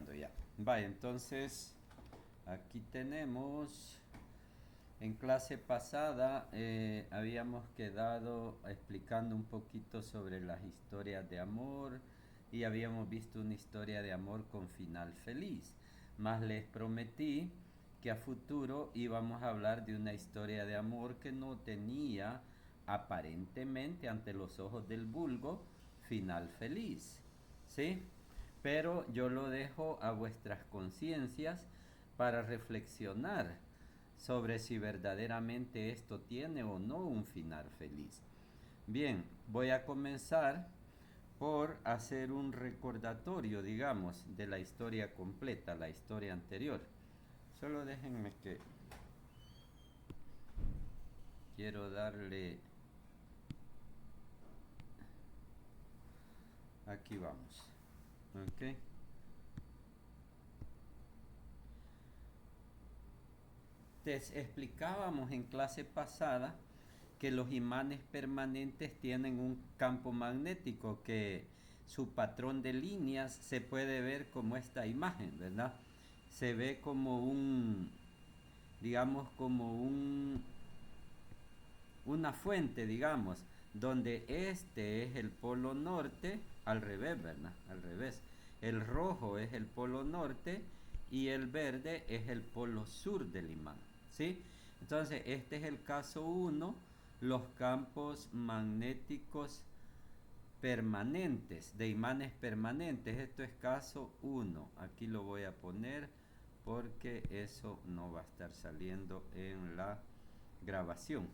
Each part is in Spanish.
grabando ya. Vaya, entonces aquí tenemos. En clase pasada habíamos quedado explicando un poquito sobre las historias de amor y habíamos visto una historia de amor con final feliz. Más les prometí que a futuro íbamos a hablar de una historia de amor que no tenía aparentemente ante los ojos del vulgo final feliz. ¿Sí? Pero yo lo dejo a vuestras conciencias para reflexionar sobre si verdaderamente esto tiene o no un final feliz. Bien, voy a comenzar por hacer un recordatorio, digamos, de la historia completa, la historia anterior. Solo déjenme que quiero darle. Aquí vamos. ¿Ok? Te explicábamos en clase pasada que los imanes permanentes tienen un campo magnético que su patrón de líneas se puede ver como esta imagen, ¿verdad? Se ve como digamos, una fuente, digamos, donde este es el polo norte, al revés, ¿verdad? Al revés. El rojo es el polo norte y el verde es el polo sur del imán, ¿sí? Entonces, este es el caso 1, los campos magnéticos permanentes, de imanes permanentes. Esto es caso 1. Aquí lo voy a poner porque eso no va a estar saliendo en la grabación.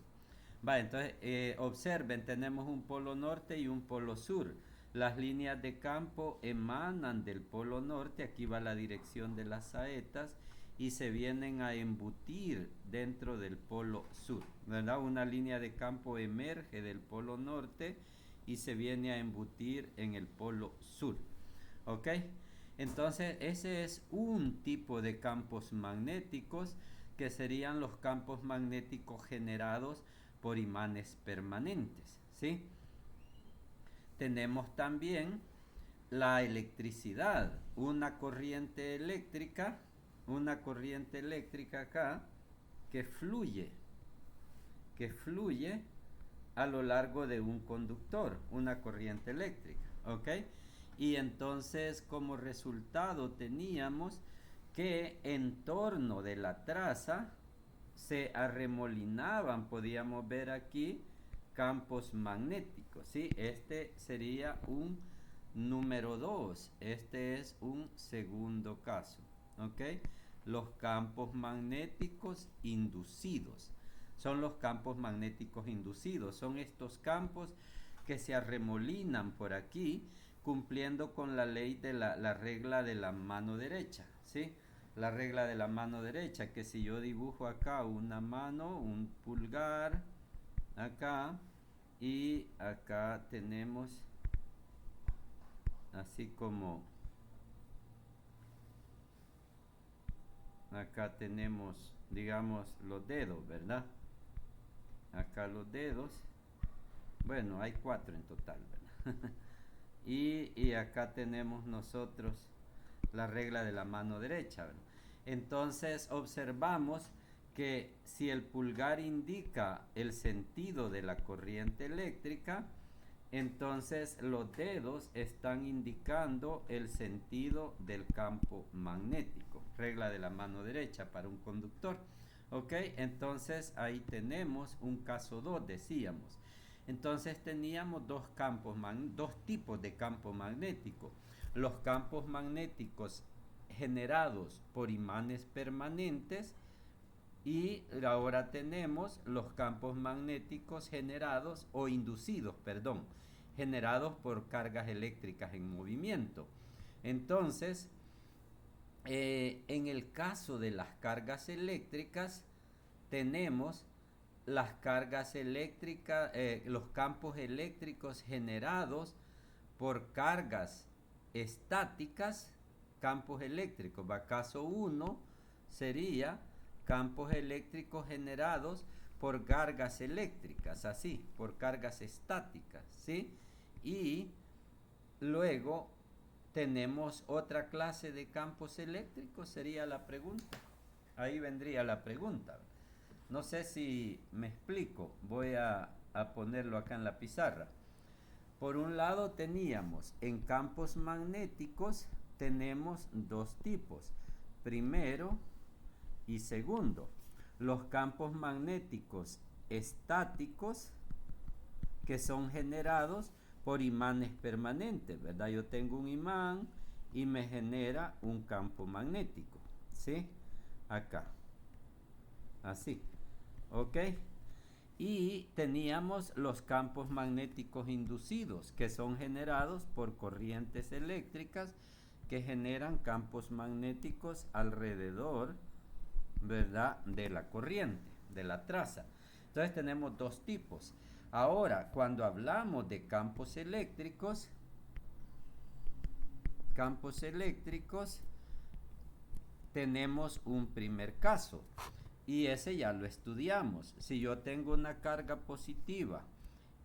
Va, entonces observen, tenemos un polo norte y un polo sur. Las líneas de campo emanan del polo norte, aquí va la dirección de las saetas, y se vienen a embutir dentro del polo sur, ¿verdad? Una línea de campo emerge del polo norte y se viene a embutir en el polo sur, ¿ok? Entonces ese es un tipo de campos magnéticos que serían los campos magnéticos generados por imanes permanentes, ¿sí? Tenemos también la electricidad, una corriente eléctrica acá que fluye a lo largo de un conductor, una corriente eléctrica, ¿ok? Y entonces como resultado teníamos que en torno de la traza se arremolinaban, podíamos ver aquí, campos magnéticos, ¿sí? Este sería un número 2, este es un segundo caso, ¿ok? Los campos magnéticos inducidos. Son los campos magnéticos inducidos, son estos campos que se arremolinan por aquí cumpliendo con la ley de la regla de la mano derecha, ¿sí? La regla de la mano derecha, que si yo dibujo acá una mano, un pulgar, acá, y acá tenemos así como acá tenemos, digamos, los dedos, ¿verdad? Acá los dedos, bueno, hay 4 en total, ¿verdad? y acá tenemos nosotros la regla de la mano derecha, ¿verdad? Entonces observamos que si el pulgar indica el sentido de la corriente eléctrica, entonces los dedos están indicando el sentido del campo magnético, regla de la mano derecha para un conductor. Ok, entonces ahí tenemos un caso 2, decíamos. Entonces teníamos dos tipos de campo magnético. Los campos magnéticos generados por imanes permanentes y ahora tenemos los campos magnéticos generados o inducidos, perdón, generados por cargas eléctricas en movimiento. Entonces, en el caso de las cargas eléctricas, tenemos las cargas eléctricas, los campos eléctricos generados por cargas estáticas, campos eléctricos. Caso 1 sería campos eléctricos generados por cargas eléctricas, así, por cargas estáticas, ¿sí? Y luego ¿tenemos otra clase de campos eléctricos? Sería la pregunta. Ahí vendría la pregunta. No sé si me explico. Voy a ponerlo acá en la pizarra. Por un lado teníamos en campos magnéticos, tenemos dos tipos. Primero y segundo. Los campos magnéticos estáticos, que son generados por imanes permanentes, ¿verdad? Yo tengo un imán y me genera un campo magnético, ¿sí? Acá, así, ¿ok? Y teníamos los campos magnéticos inducidos, que son generados por corrientes eléctricas que generan campos magnéticos alrededor, ¿verdad?, de la corriente, de la traza. Entonces tenemos dos tipos. Ahora, cuando hablamos de campos eléctricos, tenemos un primer caso. Y ese ya lo estudiamos. Si yo tengo una carga positiva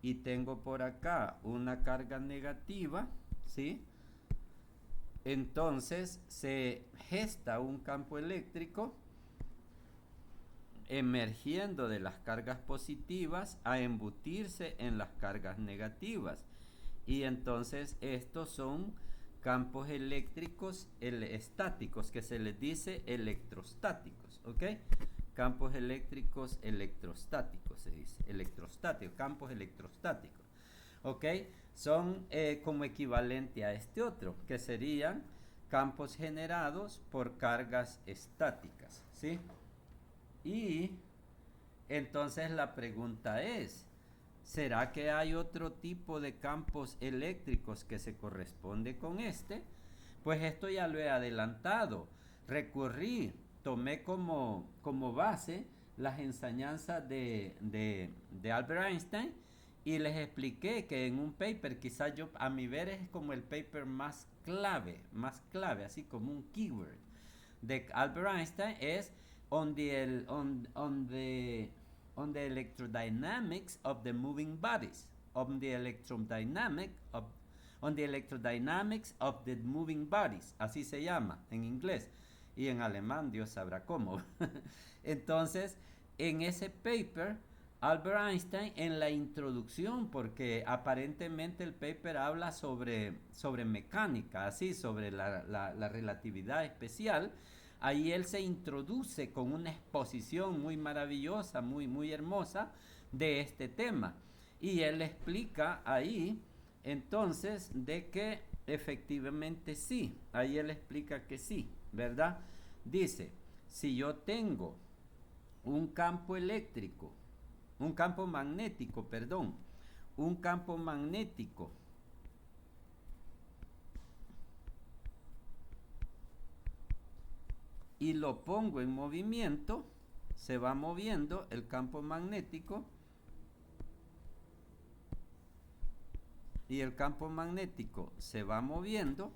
y tengo por acá una carga negativa, ¿sí? Entonces se gesta un campo eléctrico emergiendo de las cargas positivas a embutirse en las cargas negativas. Y entonces estos son campos eléctricos estáticos, que se les dice electrostáticos, ¿ok? Campos eléctricos electrostáticos se dice, electrostáticos, campos electrostáticos, ¿ok? Son como equivalente a este otro, que serían campos generados por cargas estáticas, ¿sí? Y entonces la pregunta es, ¿será que hay otro tipo de campos eléctricos que se corresponde con este? Pues esto ya lo he adelantado. Tomé como base las enseñanzas de Albert Einstein y les expliqué que en un paper, quizás yo a mi ver es como el paper más clave, así como un keyword de Albert Einstein, es on the electrodynamics of the moving bodies, on the electrodynamics of the moving bodies, así se llama en inglés, y en alemán Dios sabrá cómo. Entonces, en ese paper, Albert Einstein, en la introducción, porque aparentemente el paper habla sobre mecánica, así, sobre la relatividad especial, ahí él se introduce con una exposición muy maravillosa, muy hermosa de este tema. Y él explica ahí, entonces, de que efectivamente sí, ahí él explica que sí, ¿verdad? Dice, si yo tengo un campo magnético, un campo magnético y lo pongo en movimiento, se va moviendo el campo magnético y el campo magnético se va moviendo,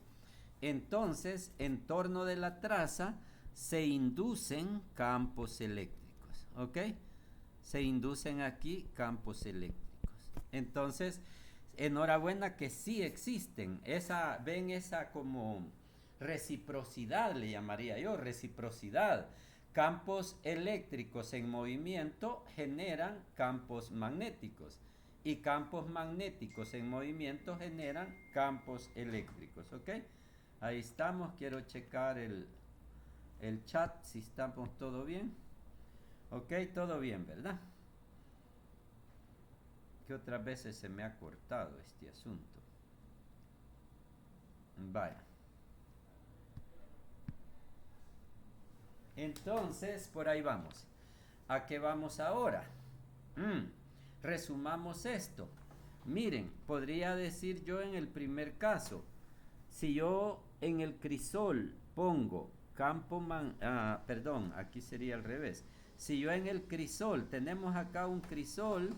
entonces en torno de la traza se inducen campos eléctricos, ¿ok? Se inducen aquí campos eléctricos. Entonces, enhorabuena que sí existen. Ven esa como reciprocidad, le llamaría yo, reciprocidad. Campos eléctricos en movimiento generan campos magnéticos y campos magnéticos en movimiento generan campos eléctricos, ¿ok? Ahí estamos, quiero checar el chat si estamos todo bien. Ok, todo bien, ¿verdad? Que otras veces se me ha cortado este asunto. Vaya. Entonces, por ahí vamos. ¿A qué vamos ahora? Resumamos esto. Miren, podría decir yo en el primer caso, si yo en el crisol pongo aquí sería al revés. Si yo en el crisol, tenemos acá un crisol,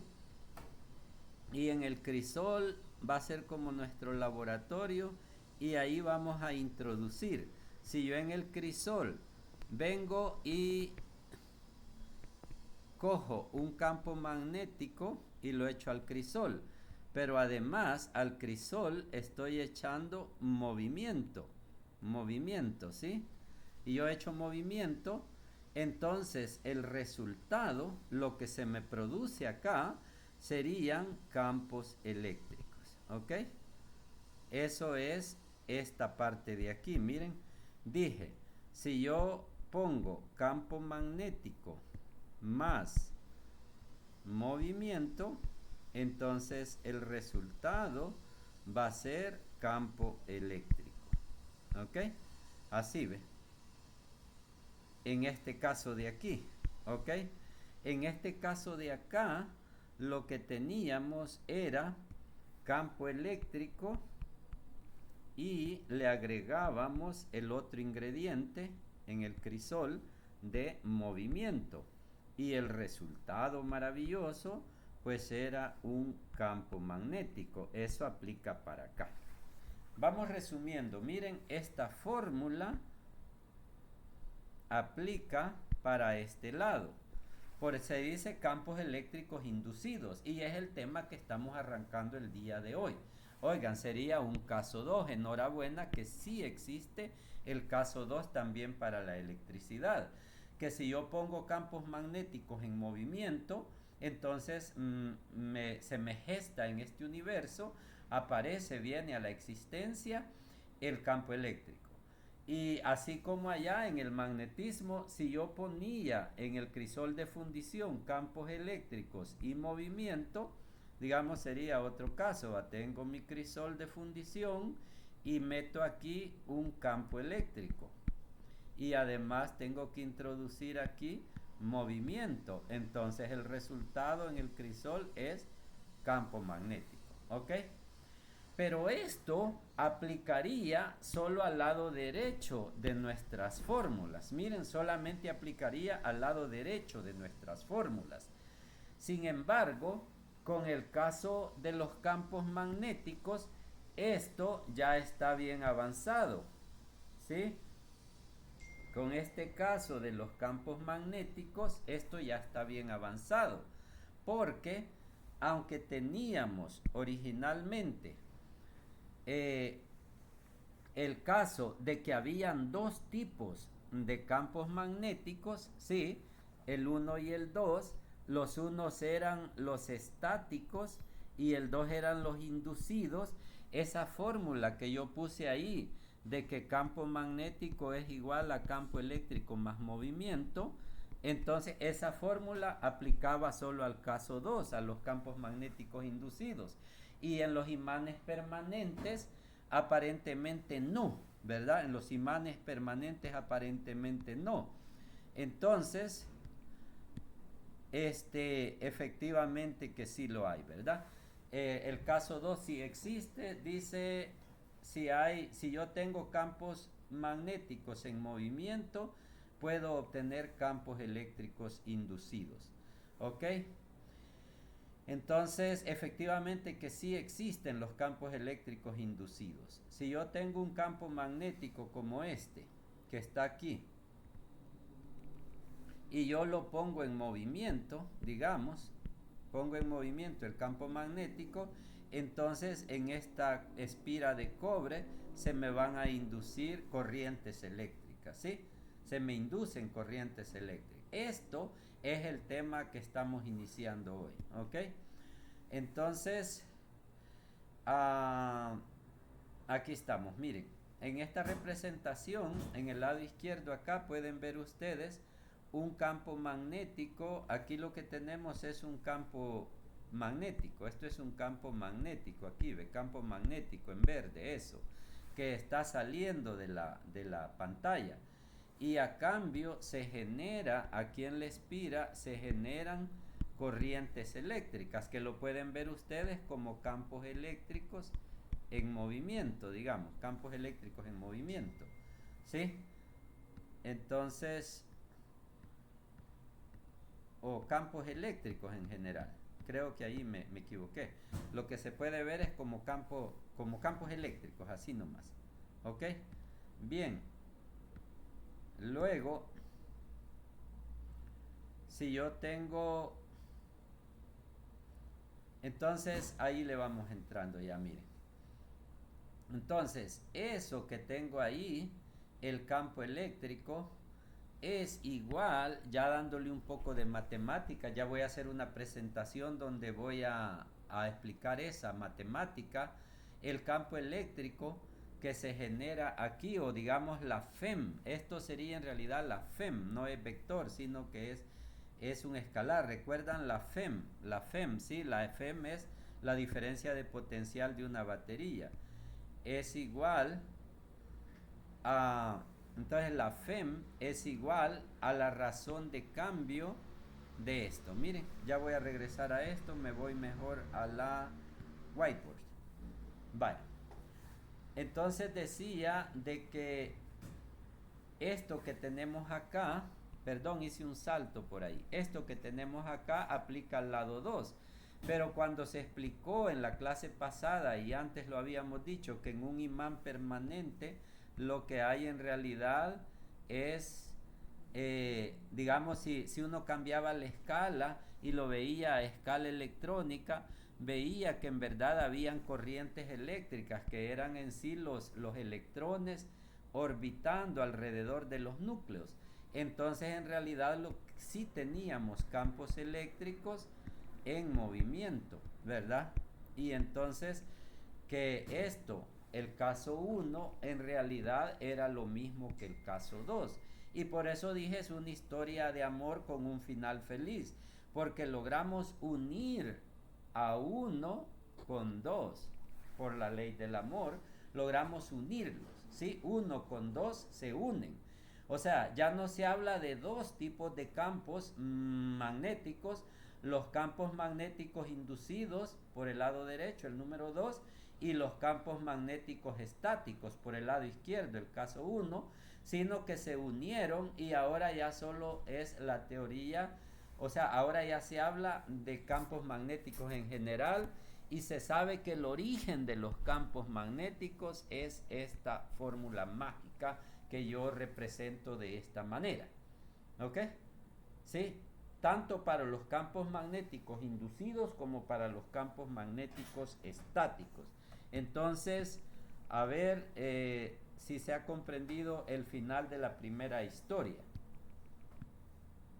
y en el crisol va a ser como nuestro laboratorio, y ahí vamos a introducir. Si yo en el crisol vengo y cojo un campo magnético y lo echo al crisol, pero además al crisol estoy echando movimiento, ¿sí? Y yo echo movimiento, entonces el resultado, lo que se me produce acá, serían campos eléctricos, ¿ok? Eso es esta parte de aquí, miren, dije, si yo pongo campo magnético más movimiento, entonces el resultado va a ser campo eléctrico, ¿ok? Así ve, en este caso de aquí, ¿ok? En este caso de acá, lo que teníamos era campo eléctrico y le agregábamos el otro ingrediente en el crisol de movimiento, y el resultado maravilloso pues era un campo magnético. Eso aplica para acá. Vamos resumiendo, miren, esta fórmula aplica para este lado. Por eso se dice campos eléctricos inducidos, y es el tema que estamos arrancando el día de hoy. Oigan, sería un caso 2. Enhorabuena que sí existe el caso 2 también para la electricidad. Que si yo pongo campos magnéticos en movimiento, entonces se me gesta en este universo, aparece, viene a la existencia el campo eléctrico. Y así como allá en el magnetismo, si yo ponía en el crisol de fundición campos eléctricos y movimiento, digamos sería otro caso. Tengo mi crisol de fundición y meto aquí un campo eléctrico. Y además tengo que introducir aquí movimiento. Entonces el resultado en el crisol es campo magnético. ¿Ok? Pero esto aplicaría solo al lado derecho de nuestras fórmulas. Miren, solamente aplicaría al lado derecho de nuestras fórmulas. Sin embargo, con el caso de los campos magnéticos, esto ya está bien avanzado, ¿sí? Con este caso de los campos magnéticos, esto ya está bien avanzado, porque aunque teníamos originalmente el caso de que habían dos tipos de campos magnéticos, sí, el 1 y el 2, los unos eran los estáticos y el 2 eran los inducidos. Esa fórmula que yo puse ahí de que campo magnético es igual a campo eléctrico más movimiento, entonces esa fórmula aplicaba solo al caso 2, a los campos magnéticos inducidos. Y en los imanes permanentes aparentemente no, ¿verdad? En los imanes permanentes aparentemente no. Entonces, efectivamente que sí lo hay, ¿verdad? El caso 2 sí existe, dice, si yo tengo campos magnéticos en movimiento, puedo obtener campos eléctricos inducidos, ¿ok? Entonces, efectivamente que sí existen los campos eléctricos inducidos. Si yo tengo un campo magnético como este, que está aquí, y yo lo pongo en movimiento, digamos, pongo en movimiento el campo magnético, entonces en esta espira de cobre se me van a inducir corrientes eléctricas, ¿sí? Se me inducen corrientes eléctricas. Esto es el tema que estamos iniciando hoy, ¿ok? Entonces, aquí estamos, miren, en esta representación, en el lado izquierdo acá pueden ver ustedes un campo magnético. Aquí lo que tenemos es un campo magnético, esto es un campo magnético, aquí ve, campo magnético en verde, eso, que está saliendo de la pantalla. Y a cambio se genera, aquí en la espira, se generan corrientes eléctricas, que lo pueden ver ustedes como campos eléctricos en movimiento, digamos, campos eléctricos en movimiento, ¿sí? Entonces, o campos eléctricos en general. Creo que ahí me equivoqué. Lo que se puede ver es como campos eléctricos, así nomás. ¿Ok? Bien. Luego, si yo tengo Entonces ahí le vamos entrando ya, miren. Entonces, eso que tengo ahí, el campo eléctrico, es igual, ya dándole un poco de matemática, ya voy a hacer una presentación donde voy a explicar esa matemática, el campo eléctrico que se genera aquí, o digamos la FEM, esto sería en realidad la FEM, no es vector, sino que es un escalar. ¿Recuerdan la FEM, sí, la FEM es la diferencia de potencial de una batería. Es igual a, entonces la FEM es igual a la razón de cambio de esto. Miren, ya voy a regresar a esto, me voy mejor a la whiteboard. Vale. Entonces decía de que esto que tenemos acá, perdón, hice un salto por ahí. Esto que tenemos acá aplica al lado 2. Pero cuando se explicó en la clase pasada, y antes lo habíamos dicho, que en un imán permanente lo que hay en realidad es, digamos, si uno cambiaba la escala y lo veía a escala electrónica, veía que en verdad habían corrientes eléctricas que eran en sí los electrones orbitando alrededor de los núcleos. Entonces en realidad sí teníamos campos eléctricos en movimiento, ¿verdad? Y entonces que esto, el caso 1, en realidad era lo mismo que el caso 2. Y por eso dije, es una historia de amor con un final feliz, porque logramos unir a 1 con 2 por la ley del amor, logramos unirlos, ¿sí? 1 con 2 se unen. O sea, ya no se habla de dos tipos de campos magnéticos, los campos magnéticos inducidos por el lado derecho, el número 2, y los campos magnéticos estáticos por el lado izquierdo, el caso 1, sino que se unieron y ahora ya solo es la teoría, o sea, ahora ya se habla de campos magnéticos en general y se sabe que el origen de los campos magnéticos es esta fórmula mágica que yo represento de esta manera. ¿Ok? ¿Sí? Tanto para los campos magnéticos inducidos como para los campos magnéticos estáticos. Entonces, a ver si se ha comprendido el final de la primera historia.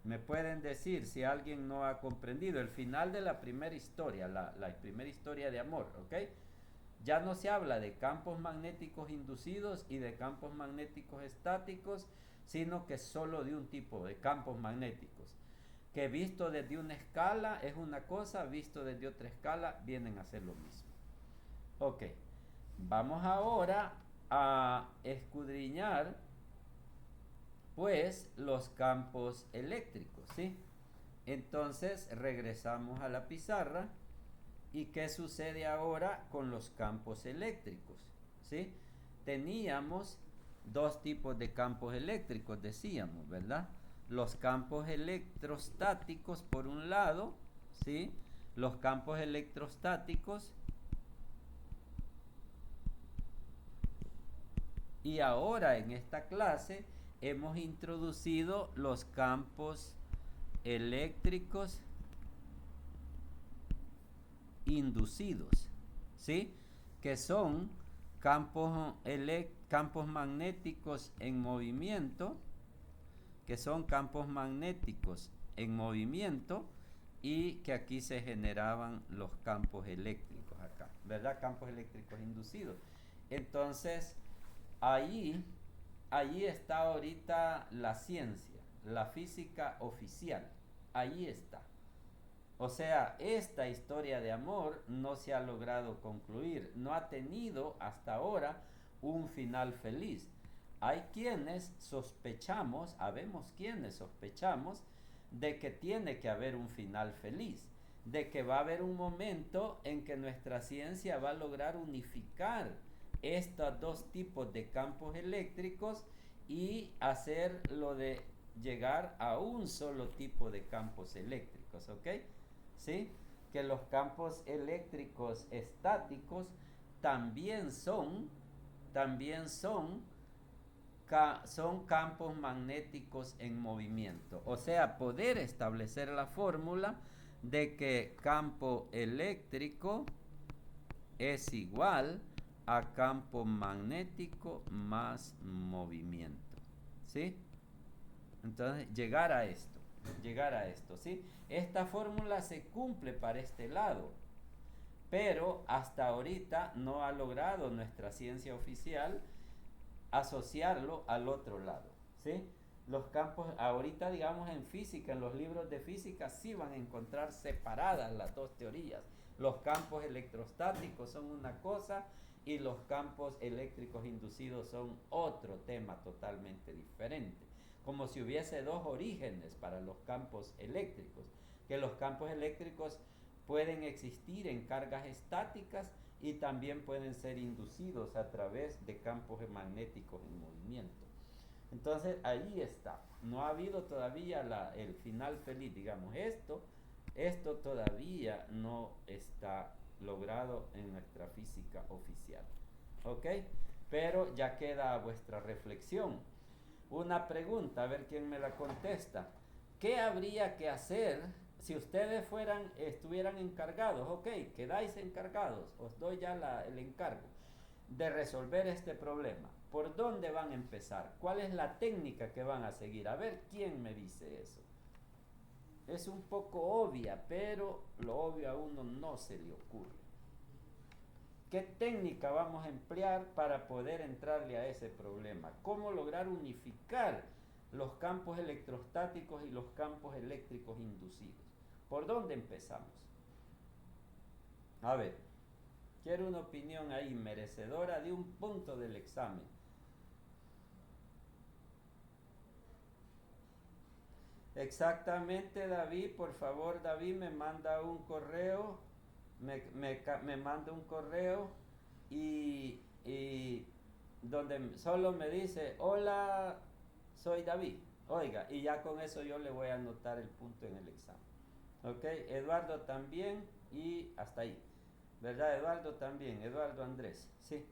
Me pueden decir si alguien no ha comprendido el final de la primera historia, la primera historia de amor, ¿ok? Ya no se habla de campos magnéticos inducidos y de campos magnéticos estáticos, sino que solo de un tipo de campos magnéticos, que visto desde una escala es una cosa, visto desde otra escala vienen a ser lo mismo. Ok, vamos ahora a escudriñar pues los campos eléctricos, ¿sí? Entonces regresamos a la pizarra. ¿Y qué sucede ahora con los campos eléctricos? ¿Sí? Teníamos dos tipos de campos eléctricos, decíamos, ¿verdad? Los campos electrostáticos por un lado, ¿sí? Los campos electrostáticos. Y ahora en esta clase hemos introducido los campos eléctricos inducidos, ¿sí? Que son campos magnéticos en movimiento, que son campos magnéticos en movimiento y que aquí se generaban los campos eléctricos acá, ¿verdad? Campos eléctricos inducidos. Entonces, allí está ahorita la ciencia, la física oficial, ahí está. O sea, esta historia de amor no se ha logrado concluir, no ha tenido hasta ahora un final feliz. Hay quienes sospechamos, habemos quienes sospechamos de que tiene que haber un final feliz, de que va a haber un momento en que nuestra ciencia va a lograr unificar estos dos tipos de campos eléctricos y hacer lo de llegar a un solo tipo de campos eléctricos, ¿ok? ¿Sí? Que los campos eléctricos estáticos también son campos magnéticos en movimiento. O sea, poder establecer la fórmula de que campo eléctrico es igual a campo magnético más movimiento, ¿sí? Entonces, llegar a esto, ¿sí? Esta fórmula se cumple para este lado, pero hasta ahorita no ha logrado nuestra ciencia oficial asociarlo al otro lado, ¿sí? Los campos, ahorita digamos en física, en los libros de física sí van a encontrar separadas las dos teorías. Los campos electrostáticos son una cosa y los campos eléctricos inducidos son otro tema totalmente diferente. Como si hubiese dos orígenes para los campos eléctricos, que los campos eléctricos pueden existir en cargas estáticas y también pueden ser inducidos a través de campos magnéticos en movimiento. Entonces ahí está, no ha habido todavía el final feliz, digamos, esto todavía no está logrado en nuestra física oficial, ¿ok? Pero ya queda a vuestra reflexión. Una pregunta, a ver quién me la contesta. ¿Qué habría que hacer si ustedes estuvieran encargados? Ok, quedáis encargados, os doy ya el encargo de resolver este problema. ¿Por dónde van a empezar? ¿Cuál es la técnica que van a seguir? A ver quién me dice eso. Es un poco obvia, pero lo obvio a uno no se le ocurre. ¿Qué técnica vamos a emplear para poder entrarle a ese problema? ¿Cómo lograr unificar los campos electrostáticos y los campos eléctricos inducidos? ¿Por dónde empezamos? A ver, quiero una opinión ahí merecedora de un punto del examen. Exactamente, David, por favor, David, me manda un correo, me manda un correo y donde solo me dice, hola, soy David, oiga, y ya con eso yo le voy a anotar el punto en el examen. Ok, Eduardo también y hasta ahí, ¿verdad? Eduardo también, Eduardo Andrés, sí.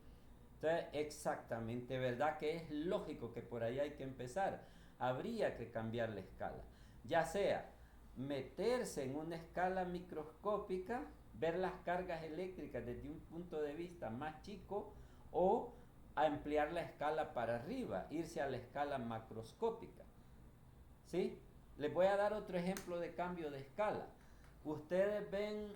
Entonces, exactamente, ¿verdad? Que es lógico que por ahí hay que empezar. Habría que cambiar la escala. Ya sea meterse en una escala microscópica, ver las cargas eléctricas desde un punto de vista más chico o a ampliar la escala para arriba, irse a la escala macroscópica. ¿Sí? Les voy a dar otro ejemplo de cambio de escala. Ustedes ven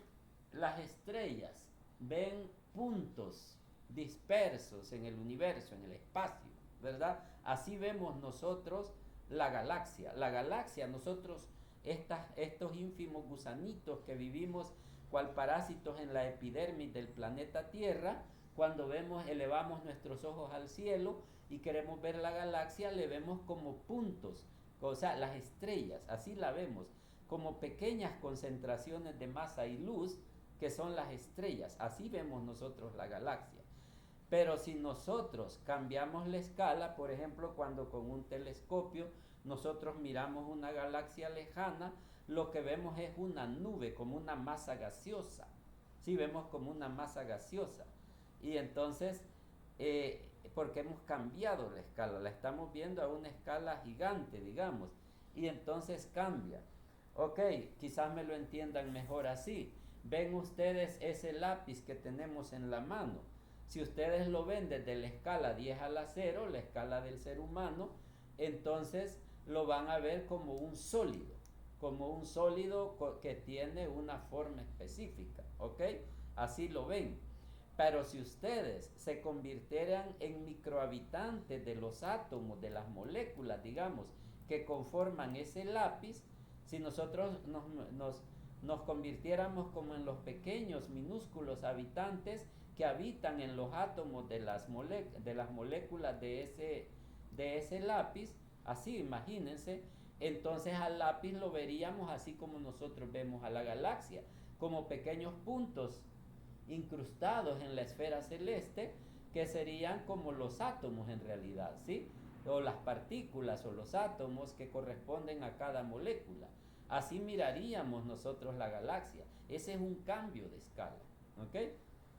las estrellas, ven puntos dispersos en el universo, en el espacio, ¿verdad? Así vemos nosotros la galaxia. La galaxia, nosotros, estos ínfimos gusanitos que vivimos cual parásitos en la epidermis del planeta Tierra, cuando elevamos nuestros ojos al cielo y queremos ver la galaxia, le vemos como puntos, o sea, las estrellas, así la vemos, como pequeñas concentraciones de masa y luz, que son las estrellas. Así vemos nosotros la galaxia. Pero si nosotros cambiamos la escala, por ejemplo, cuando con un telescopio nosotros miramos una galaxia lejana, lo que vemos es una nube, como una masa gaseosa. Sí, vemos como una masa gaseosa. Y entonces, porque hemos cambiado la escala, la estamos viendo a una escala gigante, digamos, y entonces cambia. Ok, quizás me lo entiendan mejor así. Ven ustedes ese lápiz que tenemos en la mano. Si ustedes lo ven desde la escala 10 a la 0, la escala del ser humano, entonces lo van a ver como un sólido que tiene una forma específica, ¿ok? Así lo ven. Pero si ustedes se convirtieran en microhabitantes de los átomos, de las moléculas, digamos, que conforman ese lápiz, si nosotros nos convirtiéramos como en los pequeños, minúsculos habitantes que habitan en los átomos de las moléculas de ese lápiz, así imagínense, entonces al lápiz lo veríamos así como nosotros vemos a la galaxia, como pequeños puntos incrustados en la esfera celeste, que serían como los átomos en realidad, ¿sí? O las partículas o los átomos que corresponden a cada molécula. Así miraríamos nosotros la galaxia. Ese es un cambio de escala, ¿ok?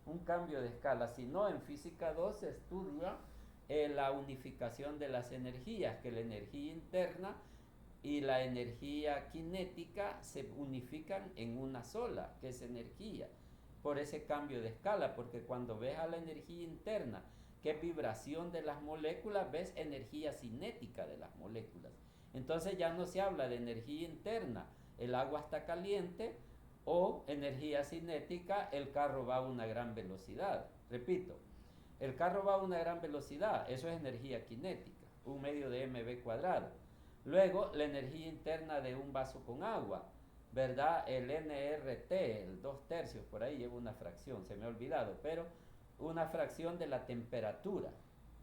Un cambio de escala. Si no, en física 2 se estudia la unificación de las energías, que la energía interna y la energía cinética se unifican en una sola, que es energía, por ese cambio de escala, porque cuando ves a la energía interna, que es vibración de las moléculas, ves energía cinética de las moléculas. Entonces ya no se habla de energía interna, el agua está caliente, o energía cinética, el carro va a una gran velocidad. Repito, el carro va a una gran velocidad, eso es energía cinética, un medio de mv cuadrado. Luego, la energía interna de un vaso con agua, ¿verdad? El NRT, el 2/3, por ahí lleva una fracción, se me ha olvidado, pero una fracción de la temperatura.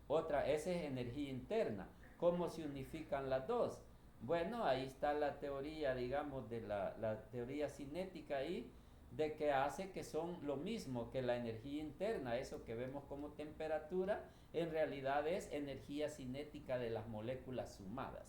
Otra, esa es energía interna. ¿Cómo se unifican las dos? Bueno, ahí está la teoría, digamos, de la teoría cinética ahí, de que hace que son lo mismo que la energía interna, eso que vemos como temperatura, en realidad es energía cinética de las moléculas sumadas.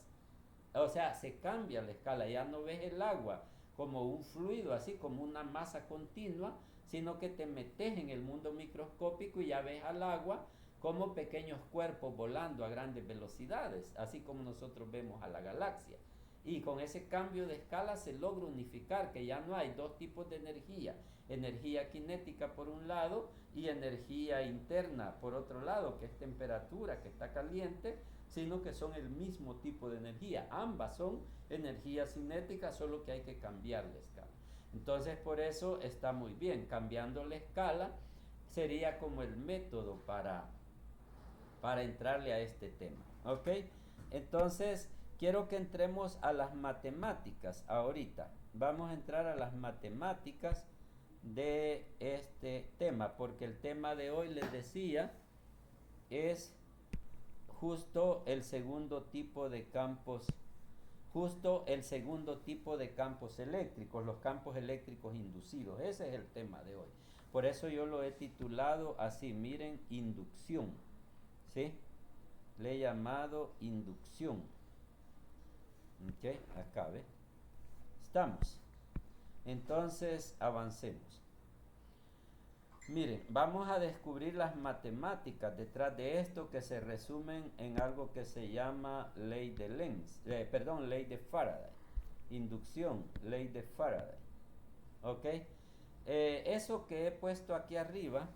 O sea, se cambia la escala, ya no ves el agua como un fluido, así como una masa continua, sino que te metes en el mundo microscópico y ya ves al agua como pequeños cuerpos volando a grandes velocidades, así como nosotros vemos a la galaxia. Y con ese cambio de escala se logra unificar, que ya no hay dos tipos de energía, energía cinética por un lado y energía interna por otro lado, que es temperatura, que está caliente, sino que son el mismo tipo de energía. Ambas son energía cinética, solo que hay que cambiar la escala. Entonces por eso está muy bien, cambiando la escala sería como el método para entrarle a este tema, ¿ok? Entonces quiero que entremos a las matemáticas ahorita. Vamos a entrar a las matemáticas de este tema, porque el tema de hoy, les decía, es justo el segundo tipo de campos, eléctricos, los campos eléctricos inducidos. Ese es el tema de hoy. Por eso yo lo he titulado así, miren, inducción, ¿sí? Le he llamado inducción. Ok, acá, ¿ve? Estamos. Entonces, avancemos. Miren, vamos a descubrir las matemáticas detrás de esto, que se resumen en algo que se llama ley de Lenz, ley de Faraday. Inducción, ley de Faraday. ¿Ok? Eso que he puesto aquí arriba,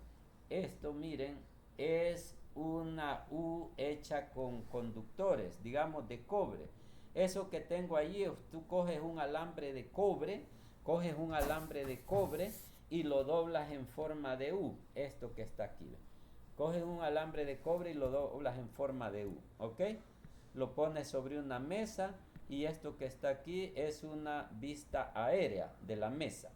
esto, miren, es una U hecha con conductores, digamos, de cobre. Eso que tengo allí, tú coges un alambre de cobre, y lo doblas en forma de U, esto que está aquí. Coges un alambre de cobre y lo doblas en forma de U, ¿ok? Lo pones sobre una mesa y esto que está aquí es una vista aérea de la mesa.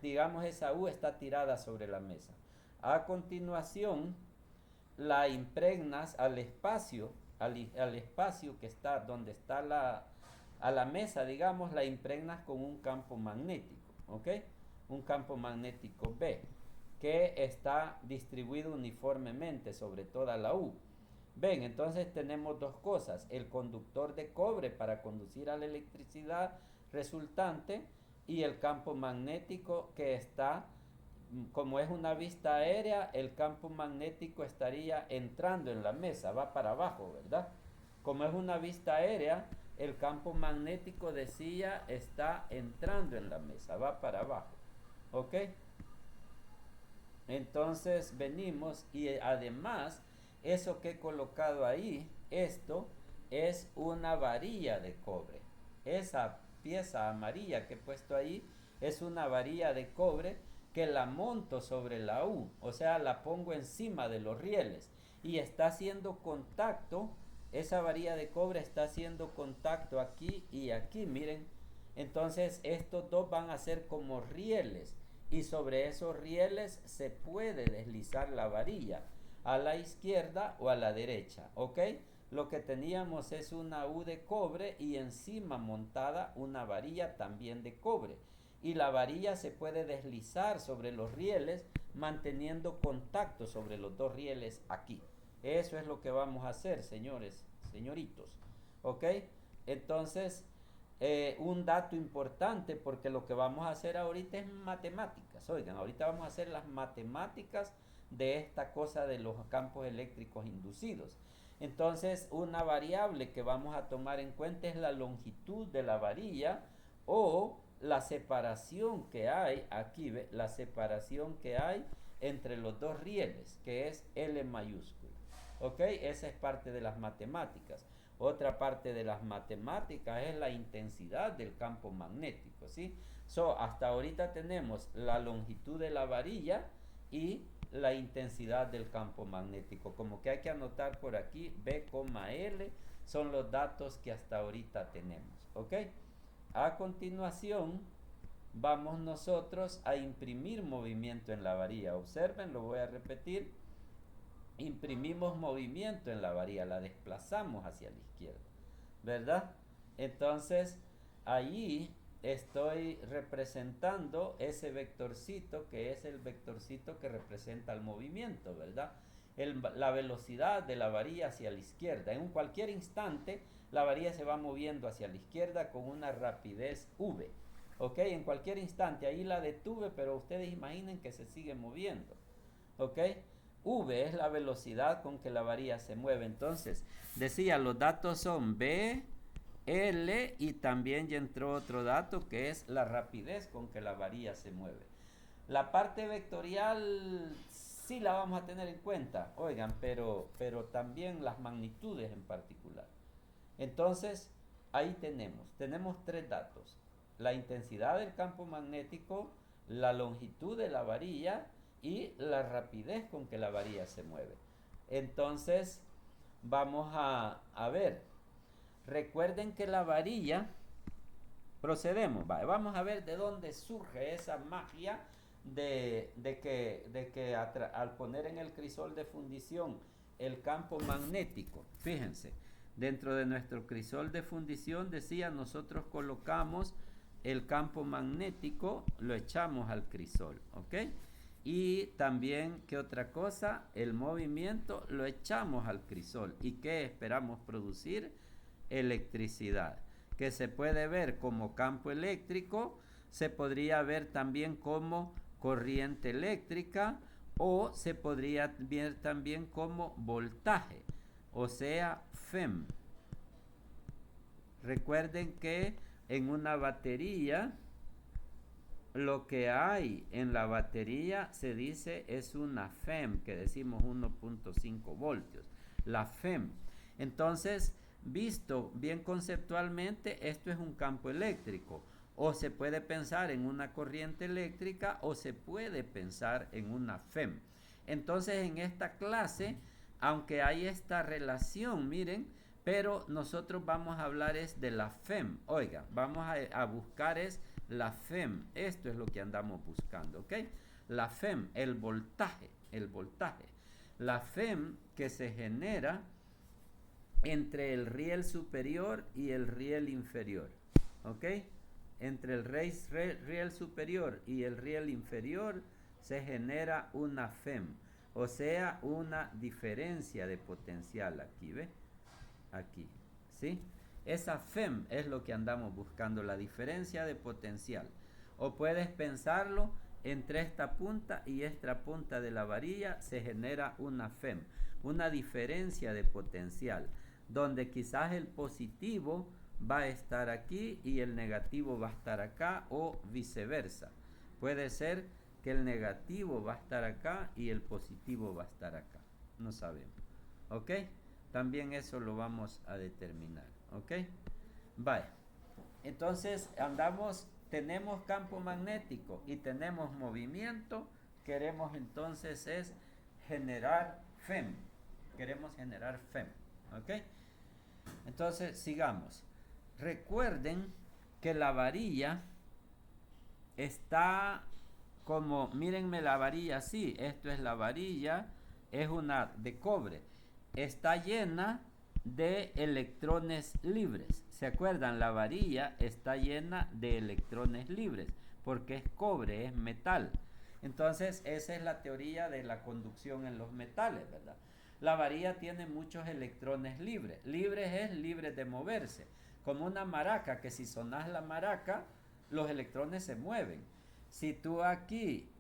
Digamos, esa U está tirada sobre la mesa. A continuación, la impregnas al espacio, al espacio que está donde está a la mesa, digamos, la impregnas con un campo magnético, ¿ok? Un campo magnético B, que está distribuido uniformemente sobre toda la U. Ven, entonces tenemos dos cosas: el conductor de cobre para conducir a la electricidad resultante, y el campo magnético que está, como es una vista aérea, el campo magnético estaría entrando en la mesa, va para abajo, ¿verdad? Como es una vista aérea, el campo magnético, decía, está entrando en la mesa, va para abajo, ¿ok? Entonces venimos y además, eso que he colocado ahí, esto es una varilla de cobre. Esa pieza amarilla que he puesto ahí es una varilla de cobre que la monto sobre la U, o sea, la pongo encima de los rieles y está haciendo contacto. Esa varilla de cobre está haciendo contacto aquí y aquí, miren. Entonces estos dos van a ser como rieles, y sobre esos rieles se puede deslizar la varilla a la izquierda o a la derecha, ¿ok? Lo que teníamos es una U de cobre y encima montada una varilla también de cobre, y la varilla se puede deslizar sobre los rieles manteniendo contacto sobre los dos rieles aquí. Eso es lo que vamos a hacer, señores, señoritos, ¿ok? Entonces, un dato importante, porque lo que vamos a hacer ahorita es matemáticas. Oigan, ahorita vamos a hacer las matemáticas de esta cosa de los campos eléctricos inducidos. Entonces, una variable que vamos a tomar en cuenta es la longitud de la varilla o la separación que hay, aquí ve, la separación que hay entre los dos rieles, que es L mayúscula. ¿Ok? Esa es parte de las matemáticas. Otra parte de las matemáticas es la intensidad del campo magnético, ¿sí? Hasta ahorita tenemos la longitud de la varilla y la intensidad del campo magnético. Como que hay que anotar por aquí B, L son los datos que hasta ahorita tenemos. ¿Ok? A continuación vamos nosotros a imprimir movimiento en la varilla. Observen, lo voy a repetir. Imprimimos movimiento en la varilla, la desplazamos hacia la izquierda, ¿verdad? Entonces, allí estoy representando ese vectorcito que es el vectorcito que representa el movimiento, ¿verdad? La velocidad de la varilla hacia la izquierda. En cualquier instante, la varilla se va moviendo hacia la izquierda con una rapidez v. ¿Ok? En cualquier instante, ahí la detuve, pero ustedes imaginen que se sigue moviendo. ¿Ok? V es la velocidad con que la varilla se mueve. Entonces, decía, los datos son B, L y también ya entró otro dato que es la rapidez con que la varilla se mueve. La parte vectorial sí la vamos a tener en cuenta, oigan, pero también las magnitudes en particular. Entonces, ahí tenemos tres datos. La intensidad del campo magnético, la longitud de la varilla y la rapidez con que la varilla se mueve. Entonces, vamos a ver. Recuerden que la varilla, procedemos, vamos a ver de dónde surge esa magia de que al poner en el crisol de fundición el campo magnético, fíjense, dentro de nuestro crisol de fundición decía, nosotros colocamos el campo magnético, lo echamos al crisol, ¿ok? Y también, ¿qué otra cosa? El movimiento lo echamos al crisol. ¿Y qué esperamos producir? Electricidad, que se puede ver como campo eléctrico, se podría ver también como corriente eléctrica o se podría ver también como voltaje, o sea, FEM. Recuerden que en una batería, lo que hay en la batería se dice es una FEM, que decimos 1.5 voltios, la FEM. Entonces, visto bien conceptualmente, esto es un campo eléctrico. O se puede pensar en una corriente eléctrica o se puede pensar en una FEM. Entonces, en esta clase, aunque hay esta relación, miren, pero nosotros vamos a hablar es de la FEM. Oiga, vamos a buscar es la FEM. Esto es lo que andamos buscando, ¿ok? La FEM, el voltaje. La FEM que se genera entre el riel superior y el riel inferior, ¿ok? Entre el riel superior y el riel inferior se genera una FEM, o sea, una diferencia de potencial aquí, ¿ve? Aquí, ¿sí? Esa FEM es lo que andamos buscando, la diferencia de potencial. O puedes pensarlo, entre esta punta y esta punta de la varilla se genera una FEM, una diferencia de potencial, donde quizás el positivo va a estar aquí y el negativo va a estar acá o viceversa. Puede ser que el negativo va a estar acá y el positivo va a estar acá. No sabemos. ¿Ok? También eso lo vamos a determinar. ¿Ok? Vale. Entonces tenemos campo magnético y tenemos movimiento. Queremos entonces es generar FEM. Queremos generar FEM. ¿Ok? Entonces sigamos. Recuerden que la varilla está como, mírenme la varilla así. Esto es la varilla, es una de cobre. Está llena de electrones libres. ¿Se acuerdan? La varilla está llena de electrones libres porque es cobre, es metal. Entonces, esa es la teoría de la conducción en los metales, ¿verdad? La varilla tiene muchos electrones libres. Libres es libres de moverse. Como una maraca, que si sonás la maraca, los electrones se mueven. Si tú aquí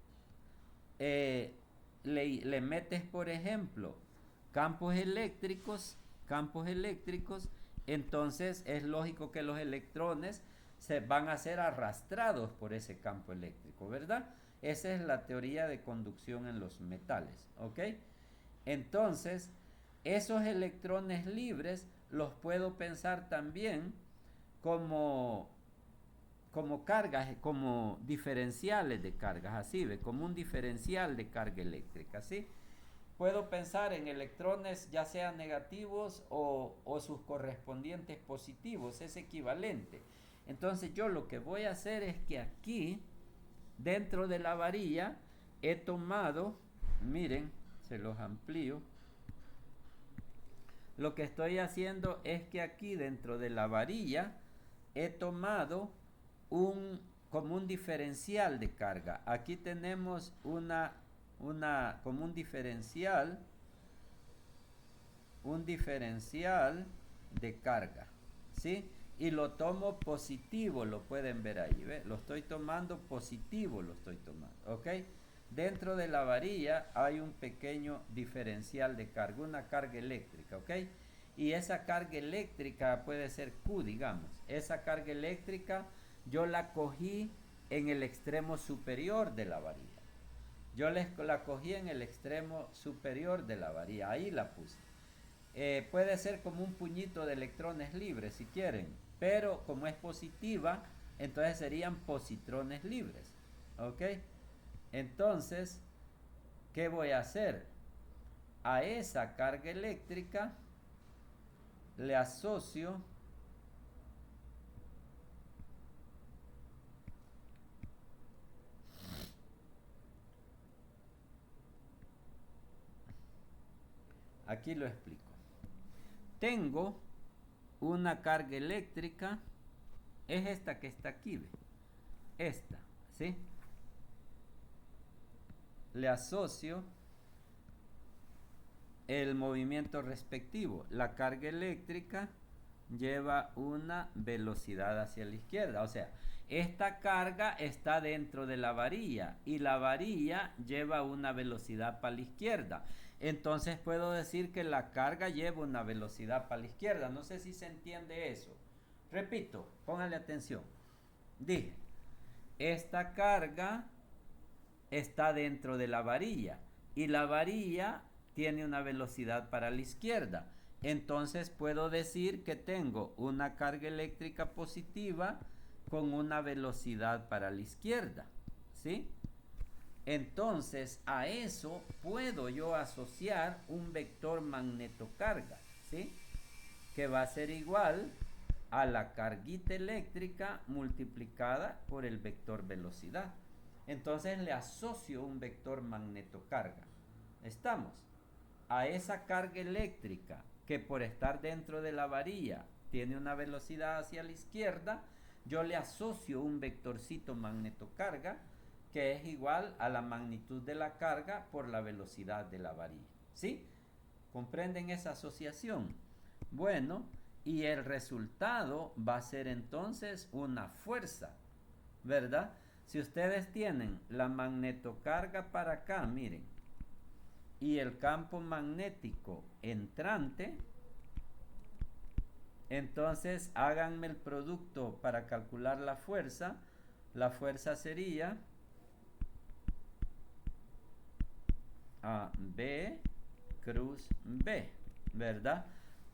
le metes, por ejemplo, campos eléctricos, campos eléctricos, entonces es lógico que los electrones se van a ser arrastrados por ese campo eléctrico, ¿verdad? Esa es la teoría de conducción en los metales, ¿ok? Entonces, esos electrones libres los puedo pensar también como, como cargas, como diferenciales de cargas, así, ¿ve? Como un diferencial de carga eléctrica, ¿sí? Puedo pensar en electrones ya sean negativos o sus correspondientes positivos, es equivalente. Entonces yo lo que voy a hacer es que aquí, dentro de la varilla, he tomado, miren, se los amplío. Lo que estoy haciendo es que aquí dentro de la varilla he tomado como un diferencial de carga. Aquí tenemos como un diferencial de carga, ¿sí? Y lo tomo positivo, lo pueden ver ahí, ¿ve? Lo estoy tomando positivo, lo estoy tomando, ¿ok? Dentro de la varilla hay un pequeño diferencial de carga, una carga eléctrica, ¿ok? Y esa carga eléctrica puede ser Q, digamos. Esa carga eléctrica yo la cogí en el extremo superior de la varilla. Yo la cogí en el extremo superior de la varilla, ahí la puse. Puede ser como un puñito de electrones libres si quieren, pero como es positiva, entonces serían positrones libres, ¿ok? Entonces, ¿qué voy a hacer? A esa carga eléctrica le asocio aquí lo explico. Tengo una carga eléctrica, es esta que está aquí, ¿ve? Esta, ¿sí? Le asocio el movimiento respectivo. La carga eléctrica lleva una velocidad hacia la izquierda, o sea, esta carga está dentro de la varilla y la varilla lleva una velocidad para la izquierda. Entonces puedo decir que la carga lleva una velocidad para la izquierda. No sé si se entiende eso. Repito, póngale atención. Dije, esta carga está dentro de la varilla y la varilla tiene una velocidad para la izquierda. Entonces puedo decir que tengo una carga eléctrica positiva con una velocidad para la izquierda, ¿sí? Entonces a eso puedo yo asociar un vector magnetocarga, ¿sí? Que va a ser igual a la carguita eléctrica multiplicada por el vector velocidad. Entonces le asocio un vector magnetocarga. ¿Estamos? A esa carga eléctrica que por estar dentro de la varilla tiene una velocidad hacia la izquierda, yo le asocio un vectorcito magnetocarga que es igual a la magnitud de la carga por la velocidad de la varilla. ¿Sí? ¿Comprenden esa asociación? Bueno, y el resultado va a ser entonces una fuerza, ¿verdad? Si ustedes tienen la magnetocarga para acá, miren, y el campo magnético entrante, entonces háganme el producto para calcular la fuerza. La fuerza sería B cruz B, ¿verdad?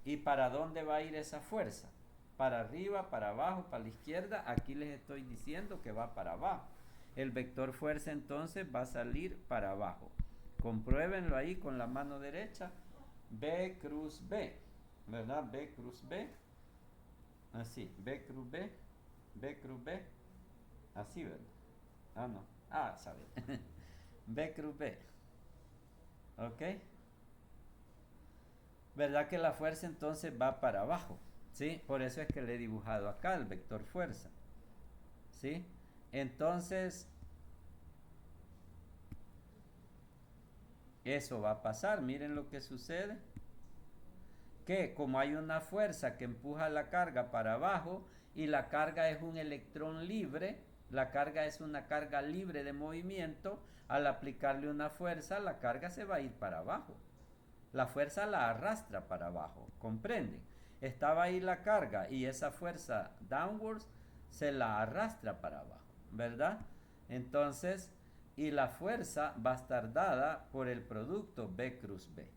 ¿Y para dónde va a ir esa fuerza? Para arriba, para abajo, para la izquierda. Aquí les estoy diciendo que va para abajo. El vector fuerza entonces va a salir para abajo. Compruébenlo ahí con la mano derecha. B cruz B, ¿verdad? B cruz B. Así, B cruz B, B cruz B. Así, ¿verdad? Ah, no. Ah, sabe. B cruz B. ¿Ok? ¿Verdad que la fuerza entonces va para abajo? ¿Sí? Por eso es que le he dibujado acá el vector fuerza. ¿Sí? Entonces, eso va a pasar. Miren lo que sucede. Que como hay una fuerza que empuja la carga para abajo y la carga es un electrón libre, la carga es una carga libre de movimiento, al aplicarle una fuerza, la carga se va a ir para abajo. La fuerza la arrastra para abajo, ¿comprenden? Estaba ahí la carga y esa fuerza downwards se la arrastra para abajo, ¿verdad? Entonces, y la fuerza va a estar dada por el producto B cruz B,